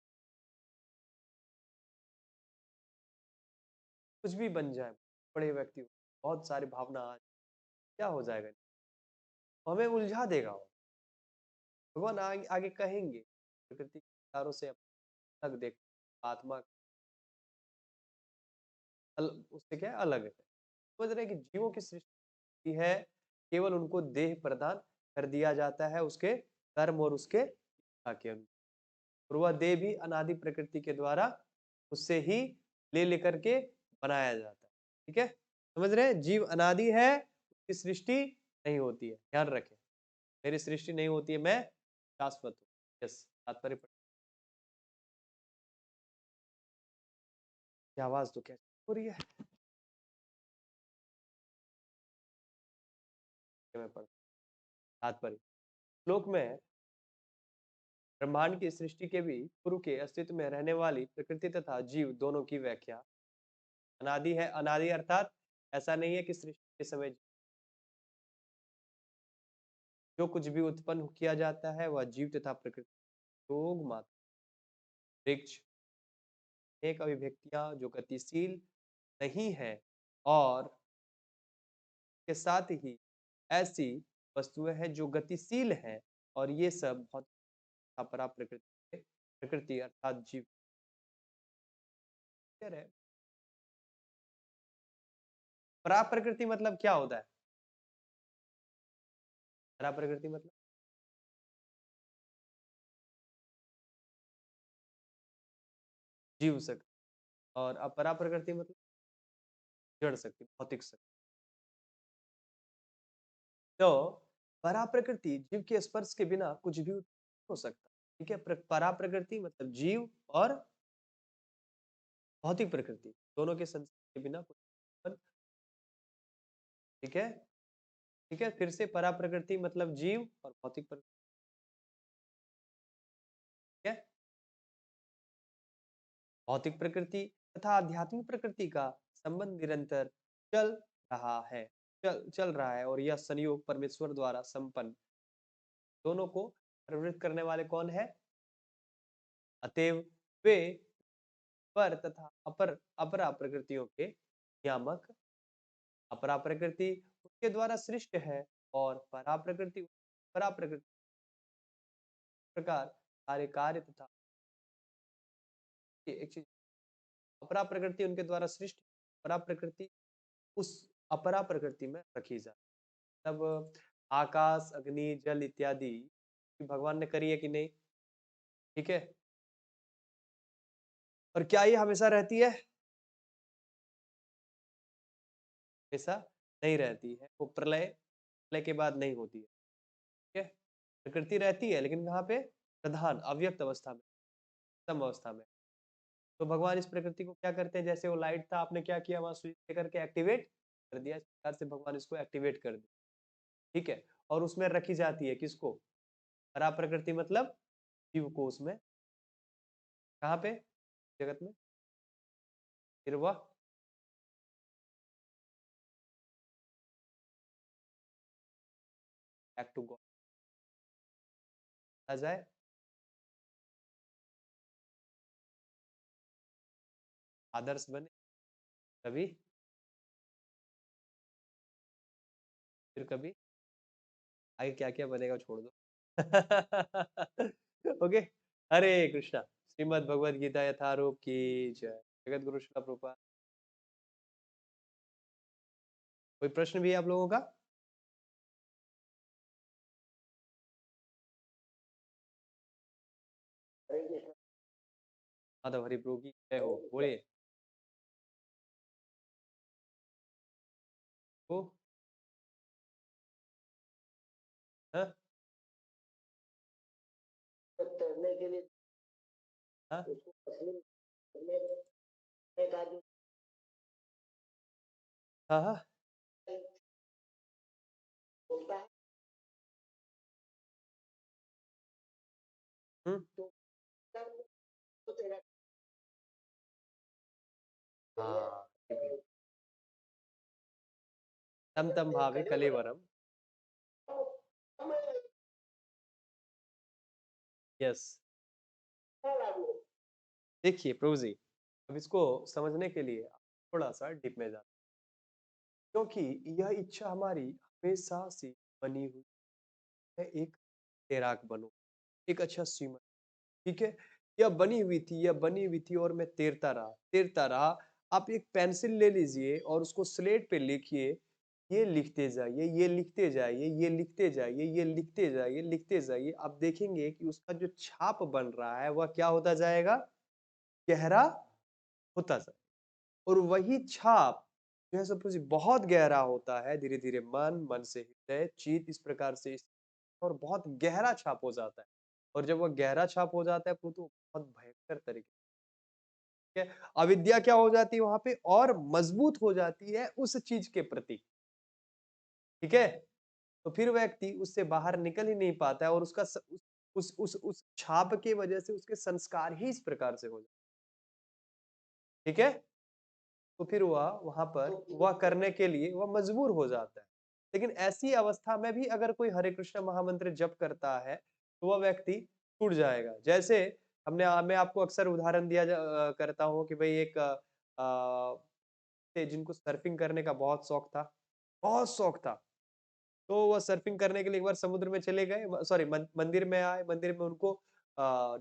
कुछ भी बन जाए, बड़े व्यक्ति हो, बहुत सारी भावना आ जाए, क्या हो जाएगा? हमें उलझा देगा वो। भगवान आगे आगे कहेंगे प्रकृति के विचारों से अलग देख, आत्मा उससे क्या है? अलग है। समझ रहे हैं कि जीवों की सृष्टि है, केवल उनको देह प्रदान कर दिया जाता है उसके कर्म और उसके इच्छा के अनुसार। और वह देह भी अनादि प्रकृति के द्वारा उससे ही ले लेकर के बनाया जाता है। ठीक है, समझ रहे हैं? जीव अनादि है, उसकी सृष्टि नहीं होती है, ध्यान रखें। मेरी सृष्टि नहीं होती है, मैं शाश्वत हूँ। यस, तात्पर्य की आवाज तो कैसे हो रही है? मैं पढ़ तात्पर्य श्लोक में ब्रह्मांड की सृष्टि के भी पूर्व के अस्तित्व में रहने वाली प्रकृति तथा जीव दोनों की व्याख्या अनादि है। अनादि अर्थात ऐसा नहीं है कि सृष्टि के समय जो कुछ भी उत्पन्न किया जाता है वह जीव तथा प्रकृति योग मात्र। वृक्ष एक अभिव्यक्तियां जो गतिशील नहीं है, और के साथ ही ऐसी वस्तुएं हैं जो गतिशील हैं, और ये सब बहुत अपरा प्रकृति, प्रकृति अर्थात जीव है। परा प्रकृति मतलब क्या होता है? परा प्रकृति मतलब जीव शक्ति, और अपरा प्रकृति मतलब जड़ शक्ति, भौतिक शक्ति। तो परा प्रकृति जीव के स्पर्श के बिना कुछ भी हो सकता। ठीक है, परा प्रकृति मतलब जीव और भौतिक प्रकृति दोनों के संग के बिना कुछ बन। ठीक है, ठीक है, फिर से परा प्रकृति मतलब जीव और भौतिक प्रकृति। ठीक है, भौतिक प्रकृति तथा आध्यात्मिक प्रकृति का संबंध निरंतर चल रहा है, चल रहा है, और यह संयोग परमेश्वर द्वारा संपन्न। दोनों को प्रवृत्त करने वाले कौन है? अतएव वे पर तथा अपर अपरा प्रकृतियों के नियामक। अपरा प्रकृति उसके द्वारा सृष्ट है और परा प्रकृति परा प्रकृति प्रकार कार्य कार्य तथा एक चीज, अपरा प्रकृति उनके द्वारा सृष्ट, परा प्रकृति उस अपरा प्रकृति में रखी जाए। तब आकाश, अग्नि, जल इत्यादि भगवान ने करी है कि नहीं? ठीक है, और क्या ये हमेशा रहती है? हमेशा नहीं रहती है, वो प्रलय प्रलय के बाद नहीं होती है। ठीक है, प्रकृति रहती है लेकिन कहाँ पे? प्रधान अव्यक्त अवस्था में, सम अवस्था में। तो भगवान इस प्रकृति को क्या करते हैं? जैसे वो लाइट था, आपने क्या किया? वहां स्विच लेकर के एक्टिवेट कर दिया, इस प्रकार से भगवान इसको एक्टिवेट कर दिया। ठीक है, और उसमें रखी जाती है किसको? परा प्रकृति मतलब जीव को, उसमें कहाँ पे? जगत में। फिर वह बैक टू गॉड आ जाए। आदर्श बने कभी, फिर कभी आगे क्या क्या बनेगा छोड़ दो। ओके, हरे कृष्णा। श्रीमद् भगवद गीता यथारूप की जय। जगत गुरु श्रील प्रभुपाद। कोई प्रश्न भी है आप लोगों का? माधव हरि प्रभु की जय हो, बोलिए। हो हाँ करने के लिए हाँ उसको तस्लीम करने का जो हाँ हाँ होता है तो कर्म तो तेरा हाँ, तम तम भावे कलेवरम। यस, देखिए प्रभु जी, अब इसको समझने के लिए थोड़ा सा डीप में जाते हैं। क्योंकि यह इच्छा हमारी हमेशा से बनी हुई है, एक तैराक बनो, एक अच्छा स्विमर। ठीक है, यह बनी हुई थी, यह बनी हुई थी, और मैं तैरता रहा, तैरता रहा। आप एक पेंसिल ले लीजिए और उसको स्लेट पे लिखिए, ये लिखते जाइए, ये लिखते जाइए, ये लिखते जाइए, ये लिखते जाइए, लिखते जाइए। आप देखेंगे कि उसका जो छाप बन रहा है वह क्या होता जाएगा? गहरा होता जाएगा। और वही छाप जो है सपोज बहुत गहरा होता है, धीरे धीरे मन, मन से हृदय, चित, इस प्रकार से और बहुत गहरा छाप हो जाता है। और जब वह गहरा छाप हो जाता है तो बहुत भयंकर तरीके से अविद्या क्या हो जाती है वहां पे? और मजबूत हो जाती है उस चीज के प्रति। ठीक है, तो फिर व्यक्ति उससे बाहर निकल ही नहीं पाता है, और उसका उस छाप की वजह से उसके संस्कार ही इस प्रकार से हो जाते। ठीक है, तो फिर वह वहां पर वह करने के लिए वह मजबूर हो जाता है। लेकिन ऐसी अवस्था में भी अगर कोई हरे कृष्ण महामंत्र जप करता है तो वह व्यक्ति छूट जाएगा। जैसे मैं आपको अक्सर उदाहरण करता हूँ कि भाई एक जिनको सर्फिंग करने का बहुत शौक था, बहुत शौक था, तो वह सर्फिंग करने के लिए एक बार समुद्र में चले गए, सॉरी मंदिर में आए, मंदिर में उनको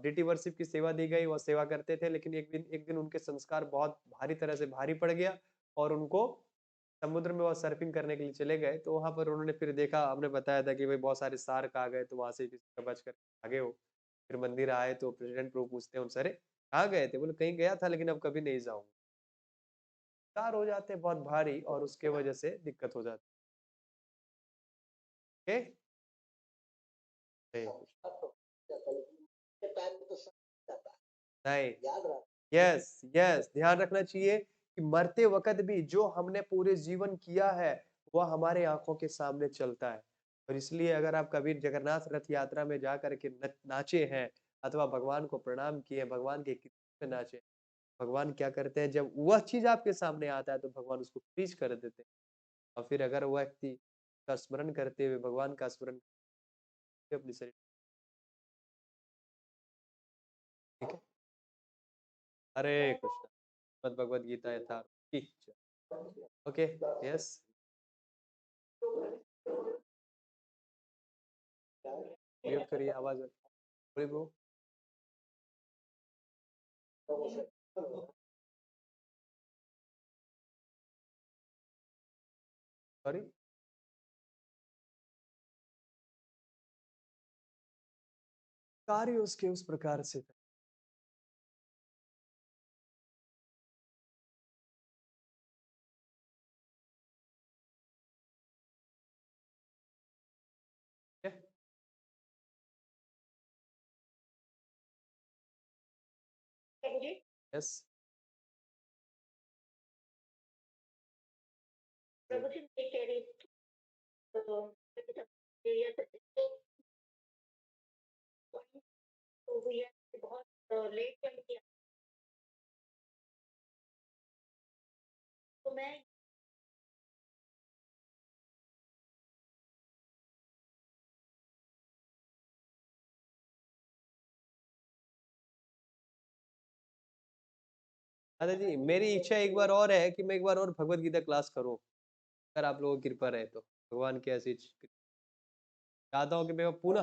डिटी वर्शिप की सेवा दी गई, वह सेवा करते थे। लेकिन एक दिन उनके संस्कार बहुत भारी तरह से भारी पड़ गया, और उनको समुद्र में वह सर्फिंग करने के लिए चले गए। तो वहां पर उन्होंने फिर देखा, हमने बताया था कि भाई बहुत सारे शार्क आ गए, तो वहां से किसी का बच कर आगे हो। फिर मंदिर आए तो प्रेसिडेंट प्रभु पूछते हैं उनसे, अरे कहाँ गए थे? बोले कहीं गया था लेकिन अब कभी नहीं जाऊंगा। कार हो जाते हैं बहुत भारी, और उसके वजह से दिक्कत हो जाती है। के टाइम तो सब जाता है नहीं, याद रख यस यस, ध्यान रखना चाहिए कि मरते वक़्त भी जो हमने पूरे जीवन किया है, वह हमारे आँखों के सामने चलता है। और इसलिए अगर आप कभी जगन्नाथ रथ यात्रा में जा कर के नाचे हैं अथवा भगवान को प्रणाम किए, भगवान के कीर्तन में नाचे, भगवान क्या करते हैं जब वह चीज़ आपके सामने आता है तो भगवान उसको फ्रीज़ कर देते हैं। और फिर अगर वह व्यक्ति का स्मरण करते हुए भगवान का स्मरण करके अपने शरीर ठीक है? हरे कृष्ण। श्रीमद् भगवद गीता यथार्थ की जय। Okay, yes. म्यूट करिए आवाज़ बोलिए ब्रो। सॉरी? कार्य उसके उस प्रकार से थे। ठीक है? प्रभु जी यस। प्रभु जी मैं कह रही थी, ये तो भैया बहुत लेट कर दिया तो मैं अरे जी, मेरी इच्छा एक बार और है कि मैं एक बार और भगवत गीता क्लास करूँ, अगर आप लोगों की कृपा रहे तो। भगवान की ऐसी चाहता हूँ कि मैं वो पूरा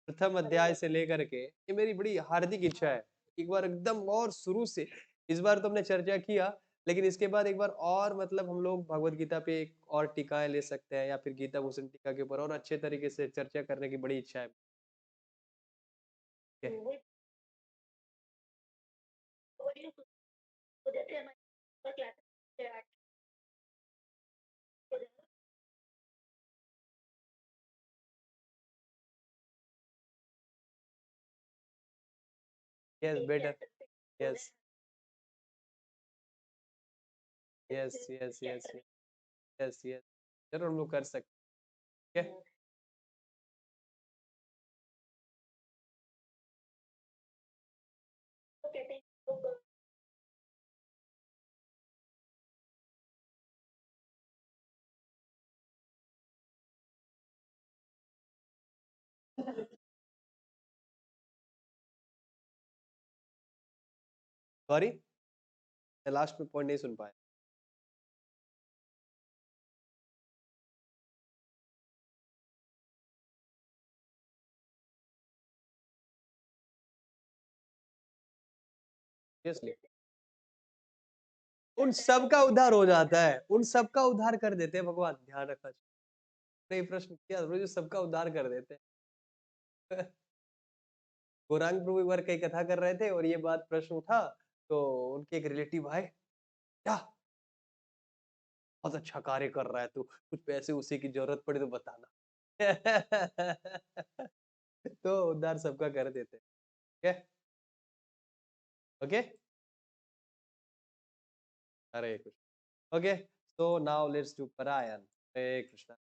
प्रथम अध्याय से लेकर के ये मेरी बड़ी हार्दिक इच्छा है। एक बार एकदम और शुरू से इस बार तो हमने चर्चा किया, लेकिन इसके बाद एक बार और मतलब हम लोग भगवत गीता पे एक और टीकाएँ ले सकते हैं या फिर गीता भूषण टीका के ऊपर और अच्छे तरीके से चर्चा करने की बड़ी इच्छा है। ठीक है? वही तो जैसे हमारे class yes better. Yes, yes yes, yes, yes, yes, yes. ज़रूर हम लोग कर सकते हैं। ठीक है? तो कहते हैं लोग सॉरी? मैं लास्ट में पॉइंट नहीं सुन पाया। सीरियसली? उन सब का उद्धार हो जाता है, उन सब का उद्धार कर देते हैं भगवान, ध्यान रखना चाहिए। मैंने ये प्रश्न किया रोज सबका उद्धार कर देते हैं। गौरांग प्रभु एक बार कई कथा कर रहे थे और ये बात प्रश्न उठा, तो उनके एक रिलेटिव आए, क्या बहुत अच्छा कार्य कर रहा है तू, कुछ पैसे उसी की जरूरत पड़े तो बताना। तो उद्धार सबका कर देते हैं। ठीक है? Okay, Hare Krishna. Okay, so now let's do Parayan. Hare Krishna.